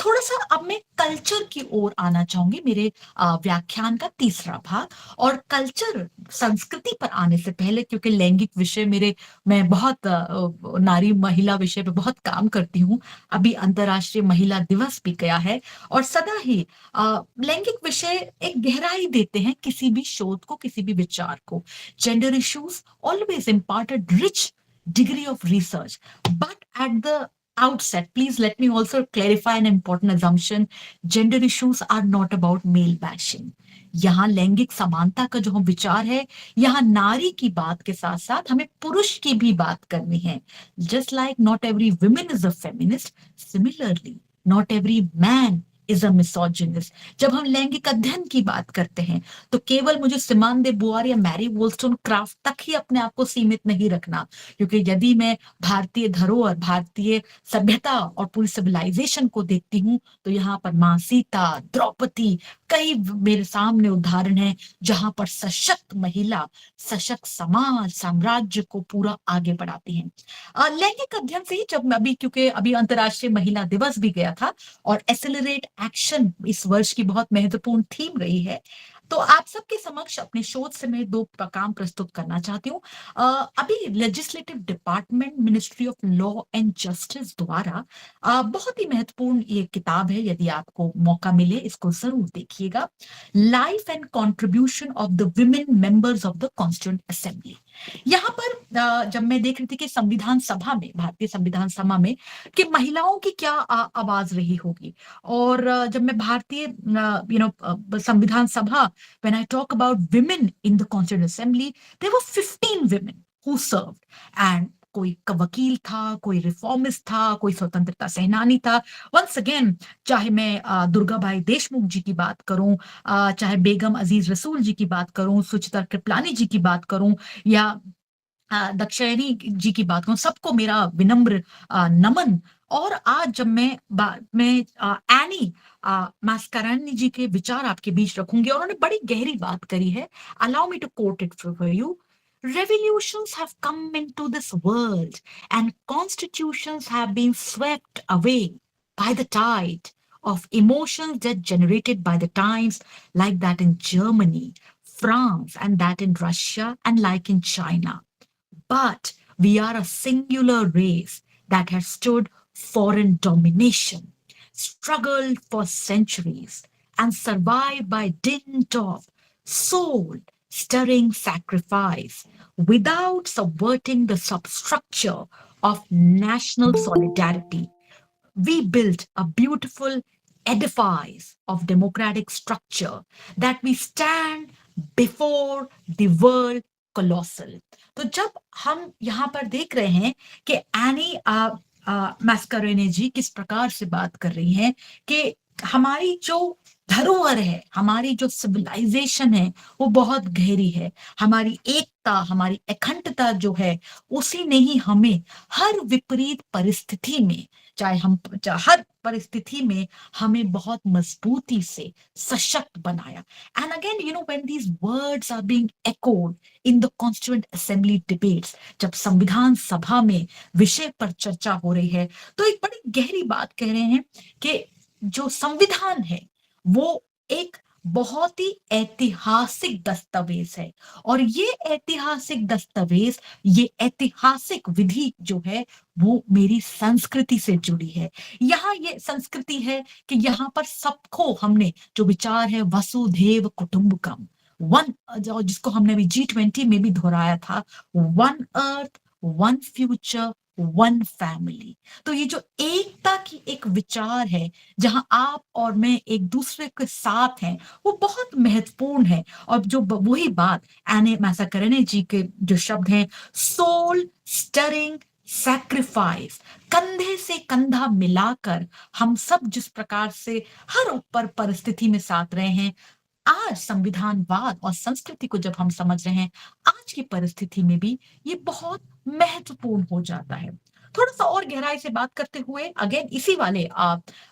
थोड़ा सा अब मैं कल्चर की ओर आना चाहूंगी, मेरे व्याख्यान का तीसरा भाग। और कल्चर, संस्कृति पर आने से पहले, क्योंकि लैंगिक विषय मैं बहुत नारी महिला विषय पे बहुत काम करती हूँ। अभी अंतर्राष्ट्रीय महिला दिवस भी गया है और सदा ही लैंगिक विषय एक गहराई देते हैं किसी भी शोध को, किसी भी विचार को। Gender issues always imparted rich degree of research, but at the outset, please let me also clarify an important assumption. Gender issues are not about male bashing. यहाँ लैंगिक समानता का जो हम विचार है, यहाँ नारी की बात के साथ साथ हमें पुरुष की भी बात करनी है। Just like not every woman is a feminist, similarly not every man is a misogynist. जब हम लैंगिक अध्ययन की बात करते हैं तो केवल मुझे सिमोन दे बुआर या मैरी वोllstonecraft तक ही अपने आप को सीमित नहीं रखना, क्योंकि यदि मैं भारतीय धरोहर, भारतीय सभ्यता और पूरी सिविलाइजेशन को देखती हूँ तो यहाँ पर माँ सीता, द्रौपदी, कई मेरे सामने उदाहरण हैं जहां पर सशक्त महिला सशक्त समाज, साम्राज्य को पूरा आगे बढ़ाती हैं। लैंगिक अध्ययन से ही जब क्योंकि अभी अंतर्राष्ट्रीय महिला दिवस भी गया था और एक्सेलरेट एक्शन इस वर्ष की बहुत महत्वपूर्ण थीम रही है, तो आप सबके समक्ष अपने शोध से मैं 2 काम प्रस्तुत करना चाहती हूँ। अभी legislative department, ministry of law and justice द्वारा बहुत ही महत्वपूर्ण ये किताब है, यदि आपको मौका मिले इसको जरूर देखिएगा। Life and contribution of the women members of the constituent assembly. यहाँ पर जब मैं देख रही थी कि संविधान सभा में, भारतीय संविधान सभा में कि महिलाओं की क्या आवाज रही होगी, और जब मैं भारतीय संविधान सभा, when I talk about women in the Constituent Assembly, there were 15 women who served, and कोई वकील था, कोई रिफॉर्मिस्ट था, कोई स्वतंत्रता सेनानी था। वंस अगेन, चाहे मैं दुर्गाबाई देशमुख जी की बात करूं, चाहे बेगम अजीज रसूल जी की बात करूं, सुचित्रा कृपलानी जी की बात करूं, या दक्षायनी जी की बात करूं, सबको मेरा विनम्र नमन। और आज जब मैं एनी मास्कारानी जी के विचार आपके बीच रखूंगी, और उन्होंने बड़ी गहरी बात करी है। Allow me to quote it for you. Revolutions have come into this world and constitutions have been swept away. by the tide of emotions that generated by the times, like that in Germany, France, and that in Russia, and like in China. But we are a singular race that has stood foreign domination, struggled for centuries, and survived by dint of soul stirring sacrifice without subverting the substructure of national solidarity. We built a beautiful edifice of democratic structure that we stand before the world colossal. तो जब हम यहाँ पर देख रहे हैं कि any मैस्करेने जी किस प्रकार से बात कर रही हैं कि हमारी जो धरोहर है, हमारी जो सिविलाइजेशन है, वो बहुत गहरी है। हमारी एकता, हमारी अखंडता जो है, उसी ने ही हमें हर विपरीत परिस्थिति में, हर परिस्थिति में हमें बहुत मजबूती से सशक्त बनाया। And again when these words are being echoed in the constituent assembly debates, जब संविधान सभा में विषय पर चर्चा हो रही है, तो एक बड़ी गहरी बात कह रहे हैं कि जो संविधान है वो एक बहुत ही ऐतिहासिक दस्तावेज है, और ये ऐतिहासिक दस्तावेज, ये ऐतिहासिक विधि जो है वो मेरी संस्कृति से जुड़ी है। यहाँ ये संस्कृति है कि यहाँ पर सबको हमने जो विचार है वसुधैव कुटुंबकम, वन, जिसको हमने अभी G20 में भी दोहराया था, one earth, one future, one family. तो ये जो एकता की एक विचार है, जहां आप और मैं एक दूसरे के साथ हैं, वो बहुत महत्वपूर्ण है। और जो वही बात एने मैसाकरेने जी के जो शब्द हैं, सोल स्टरिंग सैक्रिफाइस, कंधे से कंधा मिलाकर हम सब जिस प्रकार से हर ऊपर परिस्थिति में साथ रहे हैं, आज संविधानवाद और संस्कृति को जब हम समझ रहे हैं, आज की परिस्थिति में भी ये बहुत महत्वपूर्ण हो जाता है। थोड़ा सा और गहराई से बात करते हुए अगेन इसी वाले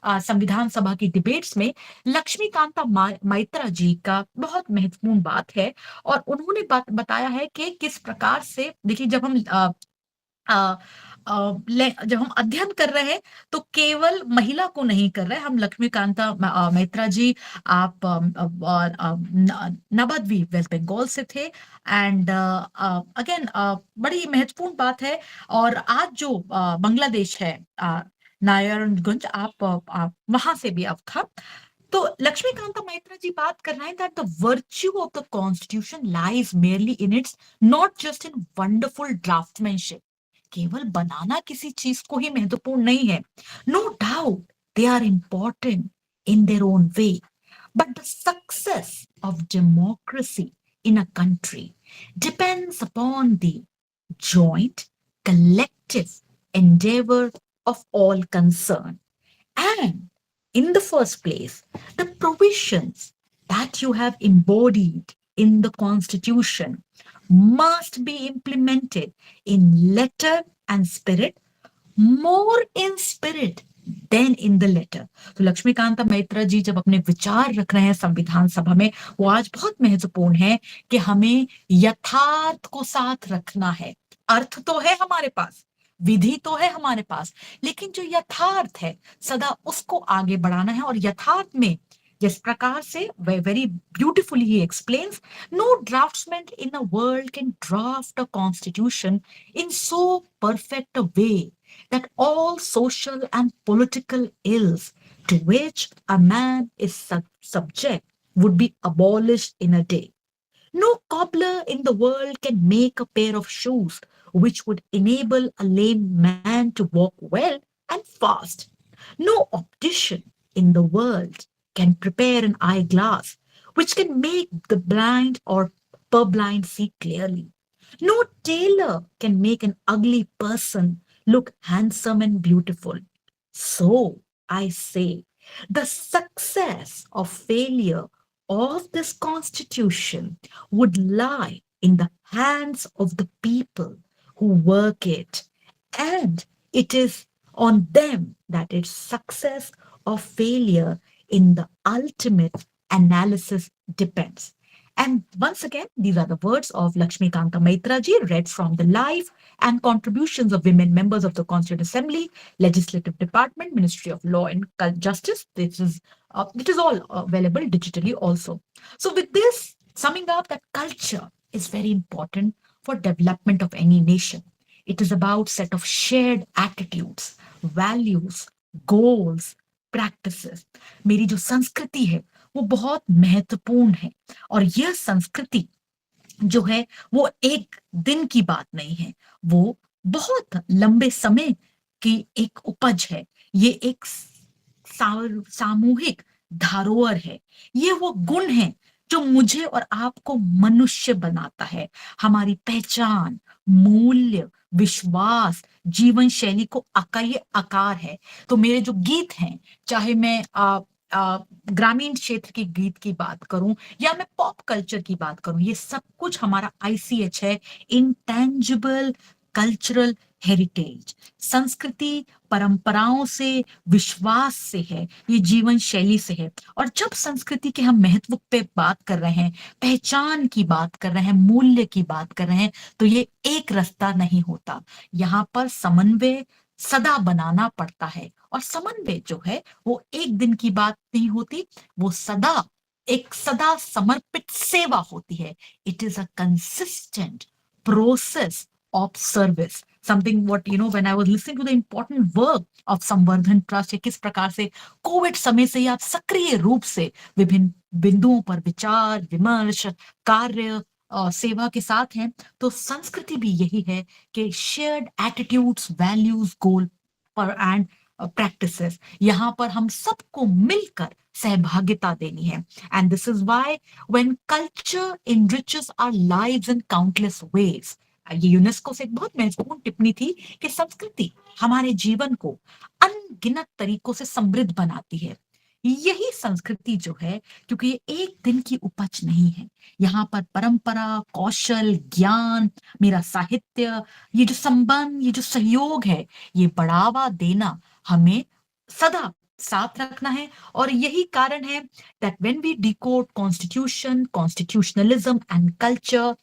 संविधान सभा की डिबेट्स में लक्ष्मीकांता मैत्रा जी का बहुत महत्वपूर्ण बात है, और उन्होंने बताया है कि किस प्रकार से, देखिए जब हम जब हम अध्ययन कर रहे हैं तो केवल महिला को नहीं कर रहे, हम लक्ष्मीकांता मैत्रा जी, आप नवद्वीप वेस्ट बंगाल से थे, एंड अगेन बड़ी महत्वपूर्ण बात है। और आज जो बांग्लादेश है, नारायणगंज, आप वहां से भी आप था। तो लक्ष्मीकांता मैत्रा जी बात कर रहे हैं that the virtue of the constitution lies merely in its not just in wonderful draftsmanship. केवल बनाना किसी चीज को ही महत्वपूर्ण नहीं है। No doubt they are important in their own way, but the success of democracy in a country depends upon the joint collective endeavor of all concerned. And in the first place, the provisions that you have embodied in the Constitution must be implemented in letter and spirit, more in spirit than in the letter. तो लक्ष्मीकांता मैत्रा जी जब अपने विचार रख रहे हैं संविधान सभा में, वो आज बहुत महत्वपूर्ण है कि हमें यथार्थ को साथ रखना है। अर्थ तो है हमारे पास, विधि तो है हमारे पास, लेकिन जो यथार्थ है सदा उसको आगे बढ़ाना है। और यथार्थ में जिस प्रकार से very beautifully he explains, no draftsman in a world can draft a constitution in so perfect a way that all social and political ills to which a man is subject would be abolished in a day. No cobbler in the world can make a pair of shoes which would enable a lame man to walk well and fast. No optician in the world can prepare an eyeglass which can make the blind or purblind see clearly. No tailor can make an ugly person look handsome and beautiful. So I say, the success or failure of this constitution would lie in the hands of the people who work it, and it is on them that its success or failure in the ultimate analysis depends. And once again, these are the words of Lakshmi Kanta Maitra ji, read from the life and contributions of women members of the Constituent Assembly, Legislative Department, Ministry of Law and Justice. It is all available digitally also. So with this, summing up, that culture is very important for development of any nation. It is about set of shared attitudes, values, goals, practices. मेरी जो संस्कृति है वो बहुत महत्वपूर्ण है, और यह संस्कृति जो है वो एक दिन की बात नहीं है, वो बहुत लंबे समय की एक उपज है। ये एक सामूहिक धरोहर है। ये वो गुण है जो मुझे और आपको मनुष्य बनाता है। हमारी पहचान, मूल्य, विश्वास, जीवन शैली को ये आकार है। तो मेरे जो गीत हैं, चाहे मैं ग्रामीण क्षेत्र के गीत की बात करूं या मैं पॉप कल्चर की बात करूं, ये सब कुछ हमारा ICH है, इंटेंजिबल कल्चरल हेरिटेज। संस्कृति परंपराओं से, विश्वास से है, ये जीवन शैली से है। और जब संस्कृति के हम महत्व पे बात कर रहे हैं, पहचान की बात कर रहे हैं, मूल्य की बात कर रहे हैं, तो ये एक रास्ता नहीं होता। यहाँ पर समन्वय सदा बनाना पड़ता है, और समन्वय जो है वो एक दिन की बात नहीं होती, वो सदा समर्पित सेवा होती है। It is a consistent process of service, something what when I was listening to the important work of संवर्धन ट्रस्ट, किस प्रकार से कोविड समय से आप सक्रिय रूप से विभिन्न बिंदुओं पर विचार विमर्श कार्य सेवा के साथ हैं। तो संस्कृति भी यही है कि शेयर्ड एटीट्यूड्स, वैल्यूज, गोल पर एंड प्रैक्टिसेस, यहाँ पर हम सबको मिलकर सहभागिता देनी है। And this is why when culture enriches our lives in countless ways, ये यूनेस्को से एक बहुत महत्वपूर्ण टिप्पणी थी कि संस्कृति हमारे जीवन को अनगिनत तरीकों से समृद्ध बनाती है। यही संस्कृति जो है, क्योंकि ये एक दिन की उपज नहीं है, यहाँ पर परंपरा, कौशल, ज्ञान, मेरा साहित्य, ये जो संबंध, ये जो सहयोग है, ये बढ़ावा देना हमें सदा साथ रखना है। और यही कारण है that when we decode constitution, constitutionalism and culture,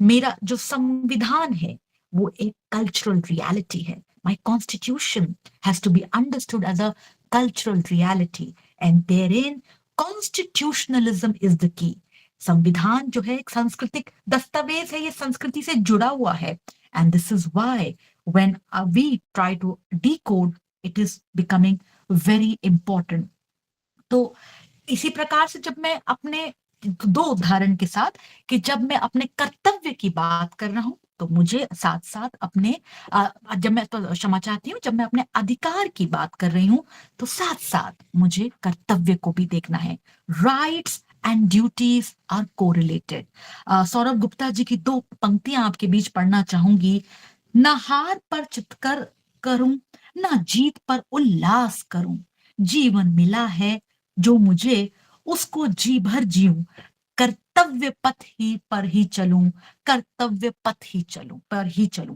मेरा जो संविधान है वो एक कल्चरल रियलिटी है। My constitution has to be understood as a cultural reality, and therein constitutionalism is the key. संविधान जो है एक सांस्कृतिक दस्तावेज है, ये संस्कृति से जुड़ा हुआ है। And this is why when we try to decode, it is becoming very important. तो इसी प्रकार से जब मैं अपने दो उदाहरण के साथ, कि जब मैं अपने कर्तव्य की बात कर रहा हूं तो मुझे साथ साथ अपने जब मैं तो क्षमा चाहती हूँ, जब मैं अपने अधिकार की बात कर रही हूँ तो साथ साथ मुझे कर्तव्य को भी देखना है। Rights and duties are correlated. Saurabh Gupta ji की दो पंक्तियां आपके बीच पढ़ना चाहूंगी। न हार पर चितकर करूं, न जीत पर उल्लास करूं, जीवन मिला है जो मुझे उसको जी भर जीऊं, कर्तव्य पथ ही पर ही चलूं, कर्तव्य पथ ही चलूं पर ही चलूं।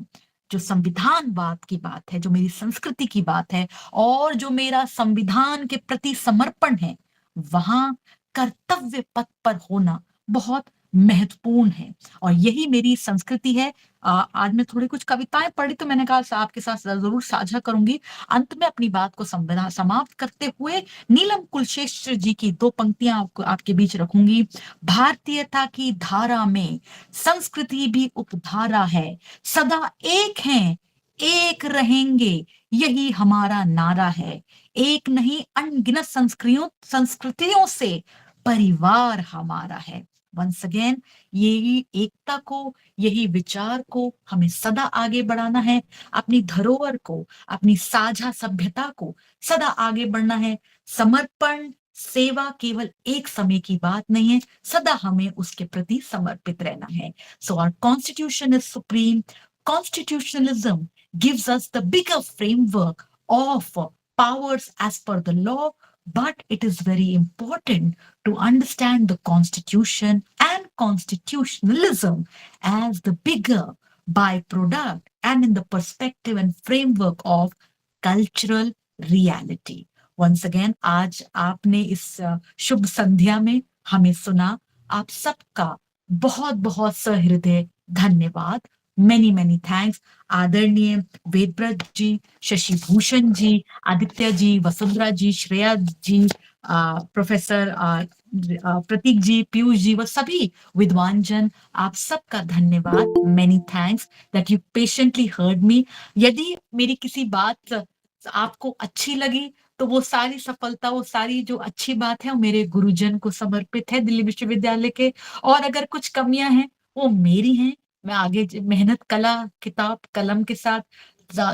जो संविधानवाद की बात है, जो मेरी संस्कृति की बात है, और जो मेरा संविधान के प्रति समर्पण है, वहां कर्तव्य पथ पर होना बहुत महत्वपूर्ण है। और यही मेरी संस्कृति है। आज मैं थोड़ी कुछ कविताएं पढ़ी तो मैंने कहा आपके साथ जरूर साझा करूंगी। अंत में अपनी बात को समाप्त करते हुए नीलम कुलशेखर जी की दो पंक्तियां आपके बीच रखूंगी। भारतीयता की धारा में संस्कृति भी उपधारा है, सदा एक हैं, एक रहेंगे, यही हमारा नारा है। एक नहीं अनगिनत संस्कृतियों से परिवार हमारा है। वंस अगेन, यही एकता को, यही विचार को हमें सदा आगे बढ़ाना है। अपनी धरोहर को, अपनी साझा सभ्यता को सदा आगे बढ़ना है। समर्पण, सेवा केवल एक समय की बात नहीं है, सदा हमें उसके प्रति समर्पित रहना है। So our constitution is supreme. Constitutionalism gives us the bigger framework of powers as per the law, but it is very important to understand the Constitution and constitutionalism as the bigger byproduct and in the perspective and framework of cultural reality. Once again, आज आपने इस शुभ संध्या में हमें सुना। आप सबका बहुत बहुत सहृदय धन्यवाद। Many many thanks. आदरणीय वेदव्रत जी, शशि भूषण जी, आदित्य जी, वसुंधरा जी, श्रेया जी, प्रोफेसर प्रतीक जी, पीयूष जी, व सभी विद्वान जन, आप सबका धन्यवाद। Many thanks that you patiently heard me. यदि मेरी किसी बात आपको अच्छी लगी तो वो सारी सफलता, वो सारी जो अच्छी बात है, वो मेरे गुरुजन को समर्पित है, दिल्ली विश्वविद्यालय के। और अगर कुछ कमियां हैं वो मेरी हैं। मैं आगे मेहनत, कला, किताब, कलम के साथ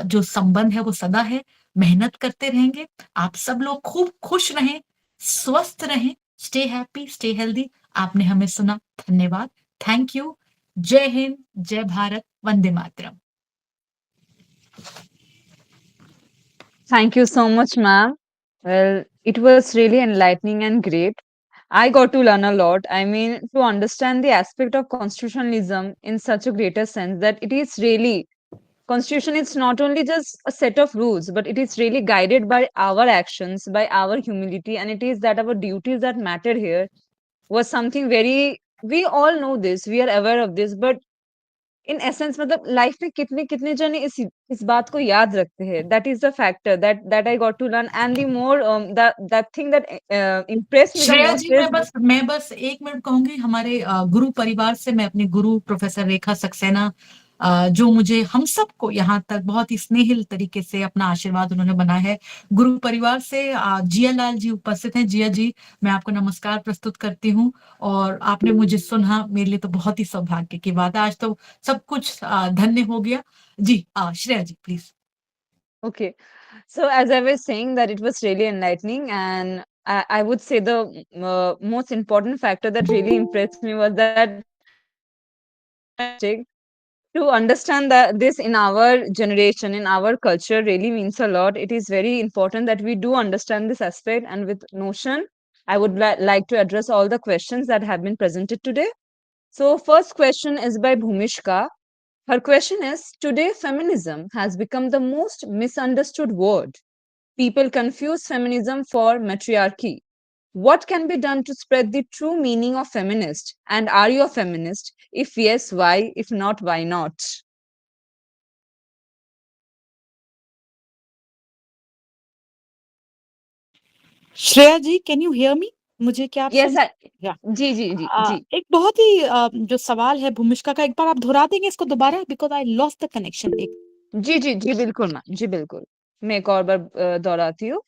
जो संबंध है वो सदा है। मेहनत करते रहेंगे। आप सब लोग खूब खुश रहें, स्वस्थ रहें, स्टे हैप्पी, स्टे हेल्दी। आपने हमें सुना, धन्यवाद। Thank you. जय हिंद, जय Bharat, Vande Mataram. Thank you so much, ma'am. Well, it was really enlightening and great. I got to learn a lot. I mean, to understand the aspect of constitutionalism in such a greater sense that it is really constitution is not only just a set of rules, but it is really guided by our actions, by our humility, and it is that our duties that matter here was something very. We all know this. We are aware of this, but in essence मतलब life में कितने कितने जने इस बात को याद रखते हैं that is the factor that I got to learn and the more that thing that impress me the Shreya ji, most is मैं बस 1 मिनट कहूंगी। हमारे गुरु परिवार से मैं अपने गुरु प्रोफेसर रेखा सक्सेना, जो मुझे, हम सबको यहाँ तक बहुत ही स्नेहिल तरीके से अपना आशीर्वाद उन्होंने बनाया है। गुरु परिवार से जिया लाल जी उपस्थित हैं। जिया जी, मैं आपको नमस्कार प्रस्तुत करती हूँ। और आपने मुझे सुना, मेरे लिए तो बहुत ही सौभाग्य की बात है। आज तो सब कुछ धन्य हो गया। जी, श्रेया जी please. okay. So as I was saying that it was really enlightening and I would say the most important factor that really impressed me was that to understand that this in our generation, in our culture, really means a lot. It is very important that we do understand this aspect. And with Notion, I would like to address all the questions that have been presented today. So, first question is by Bhumishka. Her question is: Today, feminism has become the most misunderstood word. People confuse feminism for matriarchy. What can be done to spread the true meaning of feminist? And are you a feminist? If yes, why? If not, why not? Shreya ji, can you hear me? मुझे क्या आप Yes, soon? I, या जी, जी, जी, जी। एक बहुत ही जो सवाल है भूमिष्का का, एक बार आप दोहरा देंगे इसको दोबारा, because I lost the connection. एक जी, जी, जी, बिल्कुल मैम, जी, बिल्कुल। मैं एक और बार दोहराती हूँ।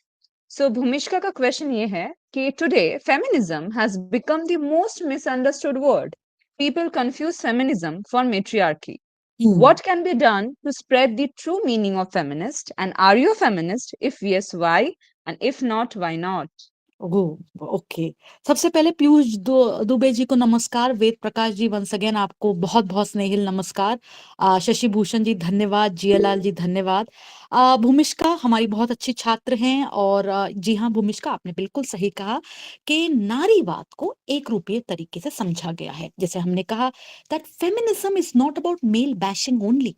सो भूमिष्का का क्वेश्चन ये है कि today feminism has become the most misunderstood word. People confuse feminism for matriarchy. What can be done to spread the true meaning of feminist? And are you a feminist? If yes, why? And if not, why not? Okay. सबसे पहले पीयूष दुबे जी को नमस्कार। Ved Prakash ji, once again आपको बहुत बहुत स्नेहिल नमस्कार। शशि भूषण जी धन्यवाद। जियालाल जी धन्यवाद। भूमिष्का हमारी बहुत अच्छी छात्र हैं। और जी हाँ भूमिष्का, आपने बिल्कुल सही कहा कि नारीवाद को एक रूपीय तरीके से समझा गया है। जैसे हमने कहा that feminism is not about male bashing only.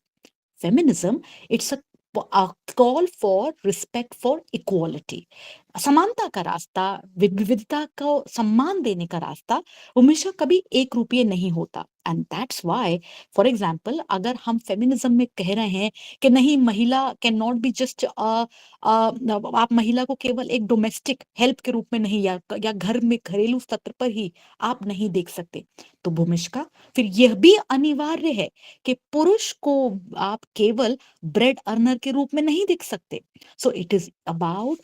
Feminism, it's a call for respect for equality, समानता का रास्ता, विविधता को सम्मान देने का रास्ता हमेशा कभी एक रूपीय नहीं होता। And that's why, for example, अगर हम फेमिनिज्म में कह रहे हैं कि नहीं, महिला कैन नॉट बी जस्ट आप महिला को केवल एक डोमेस्टिक हेल्प के रूप में नहीं, या घर में घरेलू स्तर पर ही आप नहीं देख सकते, तो भूमिष्का फिर यह भी अनिवार्य है कि पुरुष को आप केवल ब्रेड अर्नर के रूप में नहीं देख सकते। सो it is about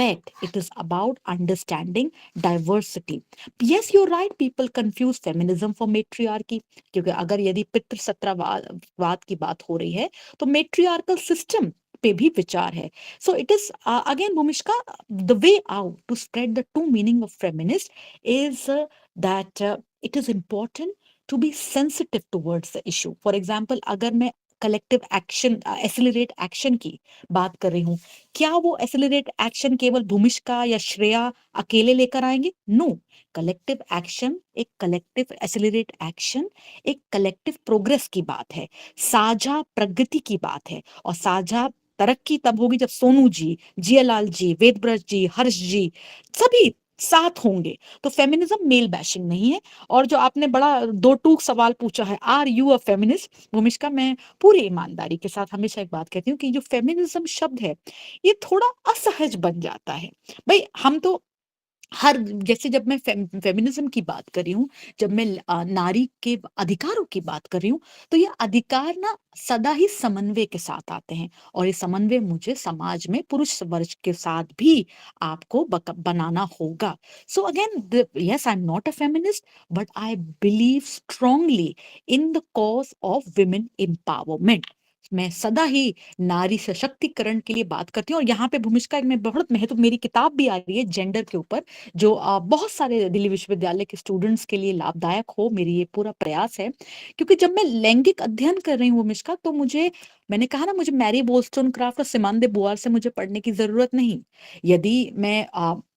respect, it is about understanding diversity. Yes, you're right, people confuse feminism for matriarchy, क्योंकि अगर यदि पितृ सत्तावाद की बात हो रही है तो matriarchal system पे भी विचार है। So it is again भूमिष्का, the way out to spread the true meaning of feminist is that it is important to be sensitive towards the issue. For example, अगर मैं कलेक्टिव एक्शन, एक्सेलरेट एक्शन की बात कर रही हूँ, क्या वो accelerate action केवल भूमिष्का या श्रेया अकेले लेकर आएंगे? नो, कलेक्टिव एक्शन, एक कलेक्टिव एक्सेलरेट एक्शन एक कलेक्टिव प्रोग्रेस की बात है, साझा प्रगति की बात है। और साझा तरक्की तब होगी जब सोनू जी, जियालाल जी, वेदब्रत जी, हर्ष जी, सभी साथ होंगे। तो फेमिनिज्म मेल बैशिंग नहीं है। और जो आपने बड़ा दो टूक सवाल पूछा है, आर यू अ फेमिनिस्ट? भूमिष्का, मैं पूरी ईमानदारी के साथ हमेशा एक बात कहती हूँ कि जो फेमिनिज्म शब्द है, ये थोड़ा असहज बन जाता है। भाई हम तो हर, जैसे जब मैं फेमिनिज्म की बात कर रही हूँ, जब मैं नारी के अधिकारों की बात कर रही हूँ, तो ये अधिकार ना सदा ही समन्वय के साथ आते हैं, और ये समन्वय मुझे समाज में पुरुष वर्ग के साथ भी आपको बनाना होगा। So again, yes, I am not a feminist, but I believe strongly in the cause of women empowerment. मैं सदा ही नारी सशक्तिकरण के लिए बात करती हूँ। और यहाँ पे भूमिष्का में बहुत महत्व, मेरी किताब भी आ रही है जेंडर के ऊपर, जो बहुत सारे दिल्ली विश्वविद्यालय के स्टूडेंट्स के लिए लाभदायक हो, मेरी ये पूरा प्रयास है। क्योंकि जब मैं लैंगिक अध्ययन कर रही हूँ मिश्का, तो मैंने कहा ना, मुझे मैरी वोllstonecraft और सिमोन दे बुआर से मुझे पढ़ने की जरूरत नहीं। यदि मैं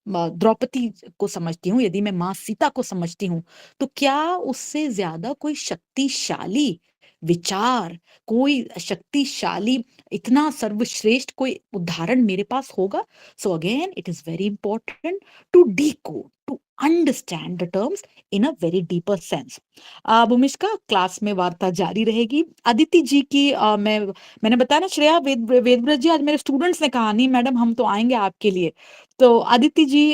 द्रौपदी को समझती हूँ, यदि मैं माँ सीता को समझती हूँ, तो क्या उससे ज्यादा कोई शक्तिशाली विचार, कोई शक्तिशाली, इतना सर्वश्रेष्ठ कोई उदाहरण मेरे पास होगा? So again, it is very important to decode, to understand the terms in a very deeper sense. Bhumishka, class में वार्ता जारी रहेगी। अदिति जी की मैंने बताया ना, श्रेया वेदव्रत जी, आज मेरे स्टूडेंट्स ने कहा नहीं मैडम हम तो आएंगे आपके लिए। तो अदिति जी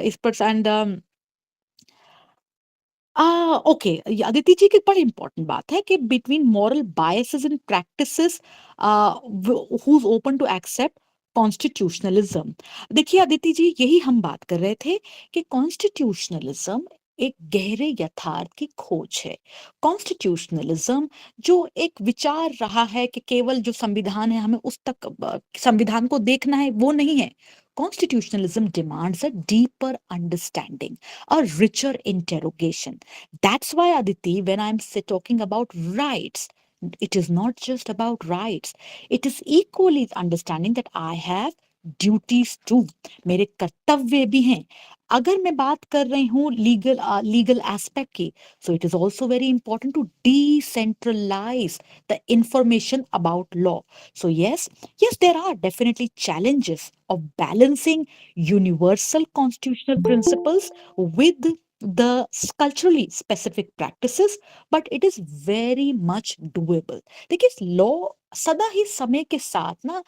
इस पर एंड ओके, अदिति जी की बड़ी इंपॉर्टेंट बात है कि between moral biases and practices who is open to accept constitutionalism. देखिए अदिति जी, यही हम बात कर रहे थे कि कॉन्स्टिट्यूशनलिज्म एक गहरे यथार्थ की खोज है। कॉन्स्टिट्यूशनलिज्म जो एक विचार रहा है कि केवल जो संविधान है हमें उस तक संविधान को देखना है, वो नहीं है। Constitutionalism demands a deeper understanding, a richer interrogation. That's why, Aditi, when I'm talking about rights, it is not just about rights. It is equally understanding that I have duties to, मेरे कर्तव्य भी हैं। अगर मैं बात कर रही हूँ लीगल एस्पेक्ट की, so it is also very important to decentralise the information about law. So yes, there are definitely challenges of balancing universal constitutional principles with the culturally specific practices, but it is very much doable. देखिए law सदा ही समय के साथ ना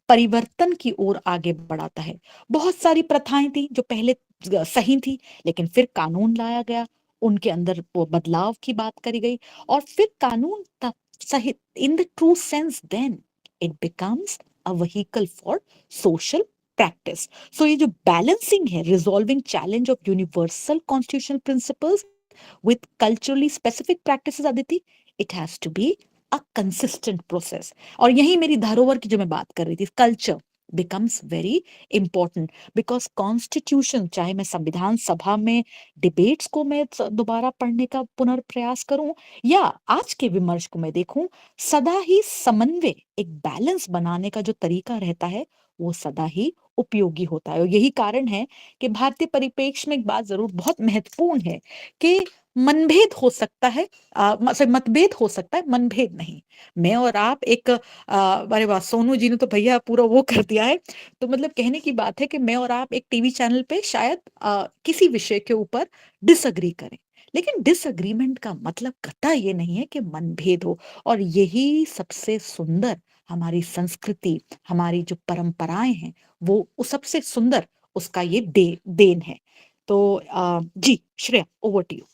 परिवर्तन की ओर आगे बढ़ाता है। बहुत सारी प्रथाएं थी जो पहले सही थी, लेकिन फिर कानून लाया गया, उनके अंदर वो बदलाव की बात करी गई, और फिर कानून तब सही in the true sense then it becomes a vehicle for social practice. So ये जो बैलेंसिंग है, resolving challenge of universal constitutional principles with culturally specific practices, Aditi, it has to be a consistent process. और यही मेरी धरोहर की जो मैं बात कर रही थी, culture becomes very important because constitution, चाहे मैं संविधान सभा में डिबेट्स को मैं दोबारा पढ़ने का पुनर्प्रयास करूं, या आज के विमर्श को मैं देखूं, सदा ही समन्वय, एक बैलेंस बनाने का जो तरीका रहता है, वो सदा ही उपयोगी होता है। और यही कारण है कि भारतीय परिप्रेक्ष्य में एक बात जरूर बहुत महत्वपूर्ण है कि मनभेद हो सकता है, मतभेद हो सकता है, मनभेद नहीं। मैं और आप एक अरे वाह, सोनू जी ने तो भैया पूरा वो कर दिया है। तो मतलब कहने की बात है कि मैं और आप एक टीवी चैनल पे शायद किसी विषय के ऊपर डिसअग्री करें, लेकिन डिसअग्रीमेंट का मतलब कतई ये नहीं है कि मनभेद हो। और यही सबसे सुंदर हमारी संस्कृति, हमारी जो परंपराएं हैं, वो सबसे सुंदर उसका ये देन है। तो जी श्रेया, ओवर टू यू।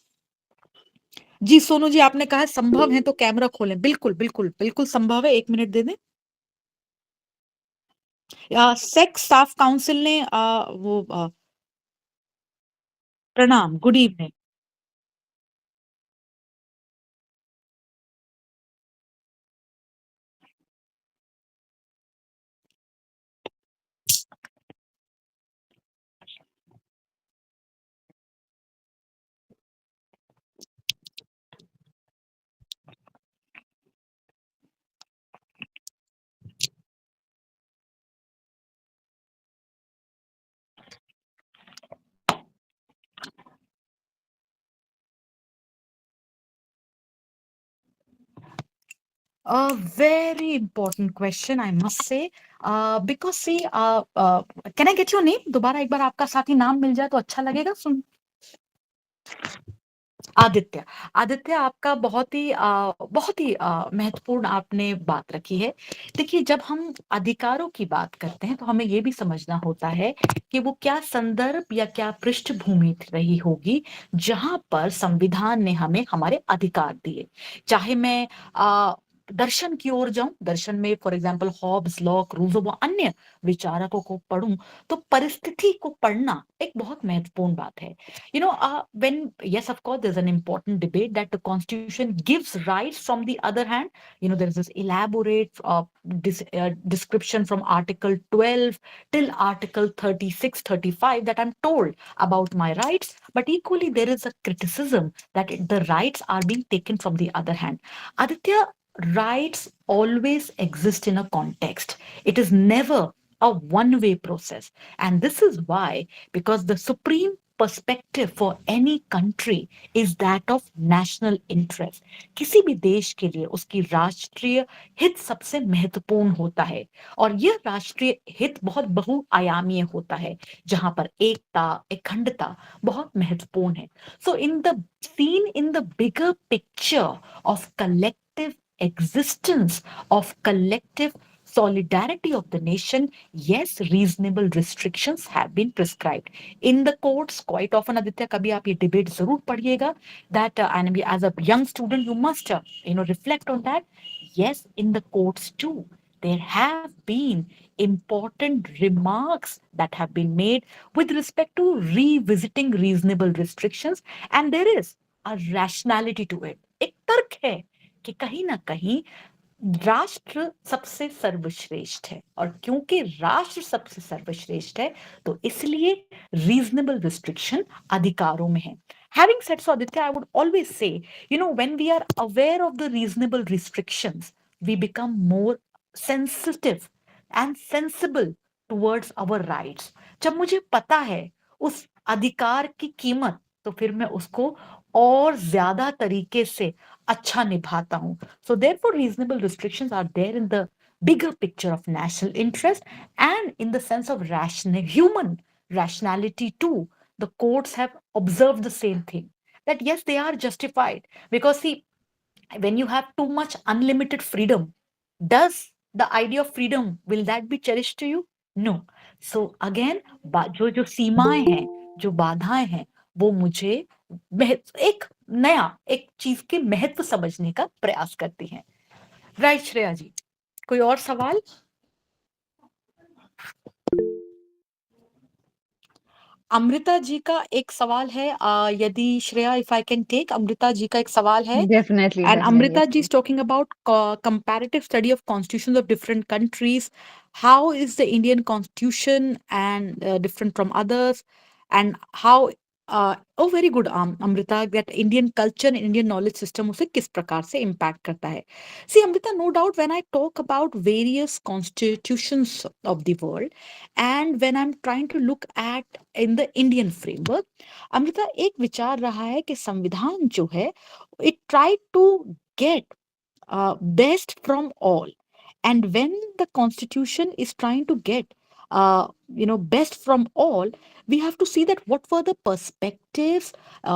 जी सोनू जी, आपने कहा संभव है तो कैमरा खोलें। बिल्कुल बिल्कुल बिल्कुल संभव है, 1 मिनट दे दें। सेक्स स्टाफ काउंसिल ने प्रणाम, good evening. A very important question, I must say. Because see, can I get your name? दोबारा एक बार आपका साथ ही नाम मिल जाए तो अच्छा लगेगा सुन। आदित्य। आदित्य, आपका बहुत ही महत्वपूर्ण आपने बात रखी है। देखिए, जब हम अधिकारों की बात करते हैं तो हमें ये भी समझना होता है कि वो क्या संदर्भ या क्या पृष्ठभूमि रही होगी जहां पर संविधान ने हमें हमारे अधिकार दिए। चाहे मैं दर्शन की ओर जाऊं, दर्शन में for example Hobbes, Locke, Rousseau व अन्य विचारकों को पढ़ूं, तो परिस्थिति को पढ़ना एक बहुत महत्वपूर्ण बात है। When, yes, of course, there's an important debate that the constitution gives rights. From the other hand, there's this elaborate description from article 12 till article 36, 35 that I'm told about my rights, but equally there is a criticism that the rights are being taken from the other hand. Aditya, rights always exist in a context. It is never a one-way process, and this is why, because the supreme perspective for any country is that of national interest. किसी भी देश के लिए उसकी राष्ट्रीय हित सबसे महत्वपूर्ण होता है, और यह राष्ट्रीय हित बहुत बहुआयामीय होता है, जहां पर एकता, अखंडता बहुत महत्वपूर्ण है। So in the seen in the bigger picture of collective existence, of collective solidarity of the nation, yes, reasonable restrictions have been prescribed in the courts quite often. Aditya, kabhi aap ye debate zarur padhiyega, that and as a young student you must reflect on that. Yes, in the courts too there have been important remarks that have been made with respect to revisiting reasonable restrictions, and there is a rationality to it. एक तर्क है कि कहीं ना कहीं राष्ट्र सबसे सर्वश्रेष्ठ है, और क्योंकि राष्ट्र सबसे सर्वश्रेष्ठ है तो इसलिए रीजनेबल रिस्ट्रिक्शन अधिकारों में है। Having said so, Aditya, I would always say, when we are aware of the reasonable restrictions, we become more sensitive and sensible towards our rights. जब मुझे पता है उस अधिकार की कीमत, तो फिर मैं उसको और ज्यादा तरीके से अच्छा निभाता हूं। So therefore, reasonable restrictions are there in the bigger picture of national interest, and in the sense of human rationality too. The courts have observed the same thing, that yes, they are justified, because see, when you have too much unlimited freedom, does the idea of freedom, will that be cherished to you? No. So again, जो जो सीमाएं हैं, जो बाधाएं हैं, वो मुझे एक नया एक चीज के महत्व समझने का प्रयास करती हैं। राइट श्रेया जी, कोई और सवाल? अमृता जी का एक सवाल है, यदि Shreya, if I can take, Amrita ji का एक सवाल है। Definitely, And definitely. Amrita Yes, ji is please. talking about comparative study of constitutions of different countries. How is the Indian constitution and different from others, and how? Oh, very good, Amrita. That Indian culture and Indian knowledge system उसे किस प्रकार से impact करता है? See, Amrita, no doubt when I talk about various constitutions of the world, and when I'm trying to look at in the Indian framework, Amrita, एक विचार रहा है कि संविधान जो है, it tried to get best from all. And when the constitution is trying to get best from all, we have to see that what were the perspectives.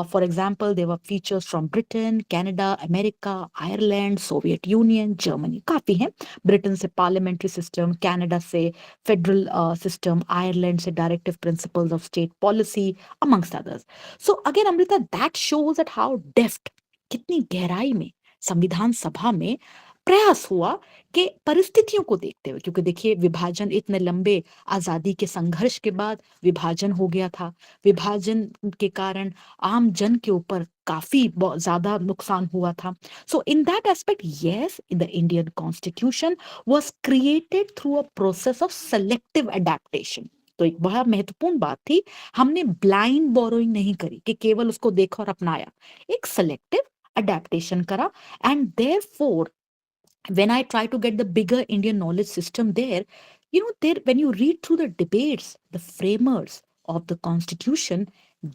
For example, there were features from Britain, Canada, America, Ireland, Soviet Union, Germany. काफी हैं। Britain से parliamentary system, Canada से federal system, Ireland से directive principles of state policy, amongst others. So again, Amrita, that shows that how deft, कितनी गहराई में संविधान सभा में प्रयास हुआ कि परिस्थितियों को देखते हुए, क्योंकि देखिए, विभाजन इतने लंबे आजादी के संघर्ष के बाद विभाजन हो गया था। विभाजन के कारण आम जन के ऊपर काफी ज्यादा नुकसान हुआ था। So in that aspect, yes, the Indian constitution was created through a process of selective adaptation. तो एक बड़ा महत्वपूर्ण बात थी, हमने ब्लाइंड बोरोइंग नहीं करी कि केवल उसको देखा और अपनाया, एक सेलेक्टिव अडेप्टेशन करा। And therefore, when I try to get the bigger Indian knowledge system there, there, when you read through the debates, the framers of the constitution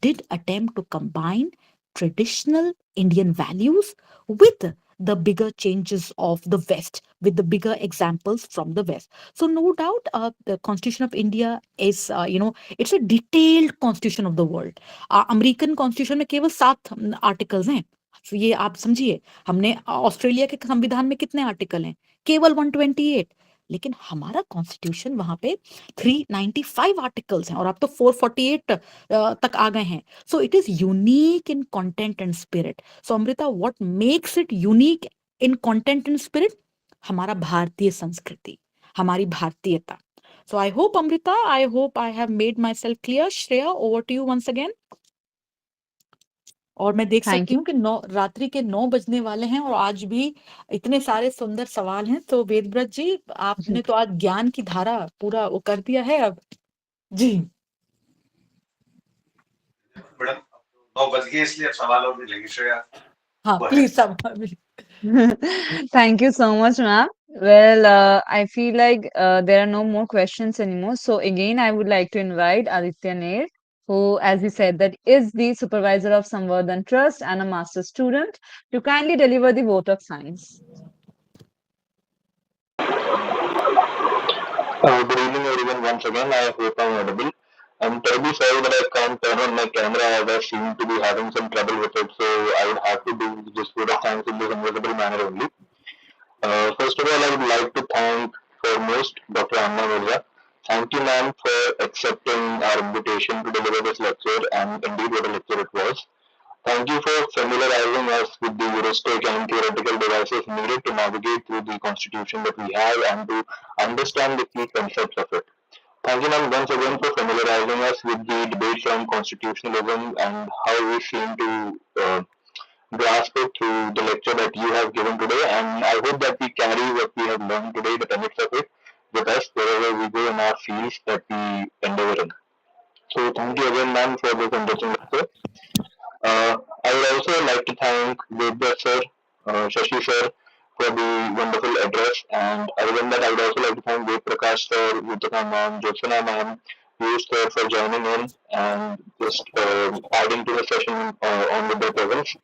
did attempt to combine traditional Indian values with the bigger changes of the West with the bigger examples from the West. So no doubt, the Constitution of India is, it's a detailed constitution of the world. American constitution में केवल 7 articles हैं। तो ये आप समझिए, हमने Australia के संविधान में कितने आर्टिकल हैं? केवल 128। लेकिन हमारा कॉन्स्टिट्यूशन वहां पे 395 आर्टिकल्स हैं और अब तो 448 तक आ गए हैं। So it is unique in content and spirit. So Amrita, what makes it unique in content and spirit? हमारा भारतीय संस्कृति, हमारी भारतीयता। So I hope Amrita, I hope I have made myself clear. Shreya, over to you once again. और मैं देख Thank सकती you. हूँ कि रात्रि के 9 बजने वाले हैं और आज भी इतने सारे सुंदर सवाल हैं। तो वेदव्रत जी, आपने तो आज ज्ञान की धारा पूरा वो कर दिया है अब जी। मैडम 9 बज गए इसलिए अब सवाल और नहीं लेंगे श्रेया। हाँ, वो है। प्लीज सब। Thank you so much, ma'am. Well, I feel like there are no more questions anymore. So again, I would like to invite Aditya Nair, who, as he said, that is the supervisor of Samvardhan Trust and a master student, to kindly deliver the vote of thanks. Good evening, everyone. Once again, I hope I'm audible. I'm terribly sorry that I can't turn on my camera as I seem to be having some trouble with it, so I would have to do this vote of thanks in this invisible manner only. First of all, I would like to thank foremost Dr. Anna Mirza. Thank you, ma'am, for accepting our invitation to deliver this lecture, and indeed, what a lecture it was. Thank you for familiarizing us with the heuristic and theoretical devices needed to navigate through the constitution that we have and to understand the key concepts of it. Thank you, ma'am, once again for familiarizing us with the debates on constitutionalism and how we seem to grasp it through the lecture that you have given today. And I hope that we carry what we have learned today, the tenets of it, with us wherever we go in our fields that we endeavor in. So thank you again, ma'am, for this interesting lecture. I would also like to thank Vedya sir, Shashi sir, for the wonderful address. And other than that, I would also like to thank Ved Prakash sir, Yutika ma'am, Jyotsana ma'am, Piyush sir for joining in and just adding to the session on with their presence.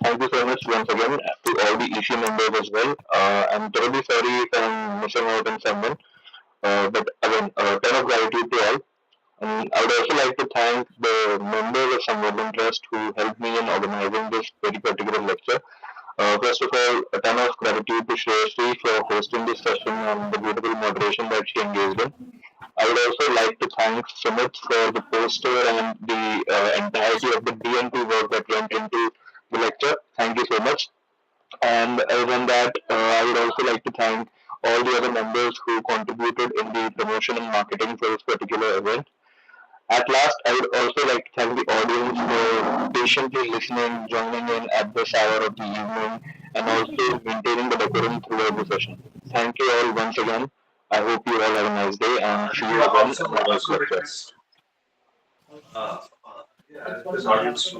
Thank you so much once again to all the EC members as well. I'm terribly sorry if I'm missing out on someone, but again, a ton of gratitude to all. I would also like to thank the members of Samvardhan Trust who helped me in organizing this very particular lecture. First of all, a ton of gratitude to Shreyasri for hosting this session and the beautiful moderation that she engaged in. I would also like to thank Sumit for the poster and the entirety of the DNP work that went into the lecture. Thank you so much. And other than that, I would also like to thank all the other members who contributed in the promotion and marketing for this particular event. At last, I would also like to thank the audience for patiently listening, joining in at this hour of the evening, and also maintaining the decorum throughout the session. Thank you all once again. I hope you all have a nice day and see you again in the next lecture. Uh, this audience to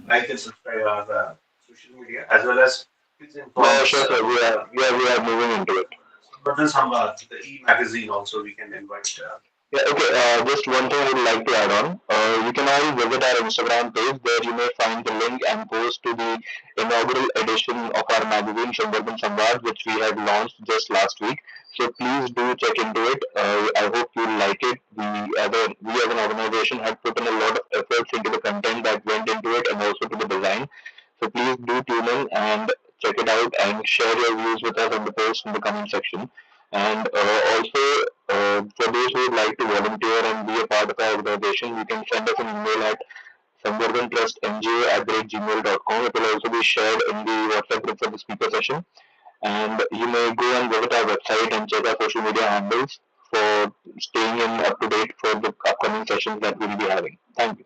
like and subscribe our social media as well as please inform us. Sure, sir. We are moving into it. But then some the e-magazine also we can invite. Yeah, okay. Just one thing I would like to add on. You can all visit our Instagram page where you may find the link and post to the inaugural edition of our magazine Samvardhan Samvad, which we had launched just last week. So please do check into it. I hope you like it. We as an organization have put in a lot of efforts into the content that went into it and also to the design. So please do tune in and check it out and share your views with us on the post in the comment section. And also, for those who would like to volunteer and be a part of our organization, you can send us an email at samvardhantrustnj@gmail.com. It will also be shared in the WhatsApp group for the speaker session. And you may go and visit our website and check our social media handles for staying in up to date for the upcoming sessions that we will be having. Thank you.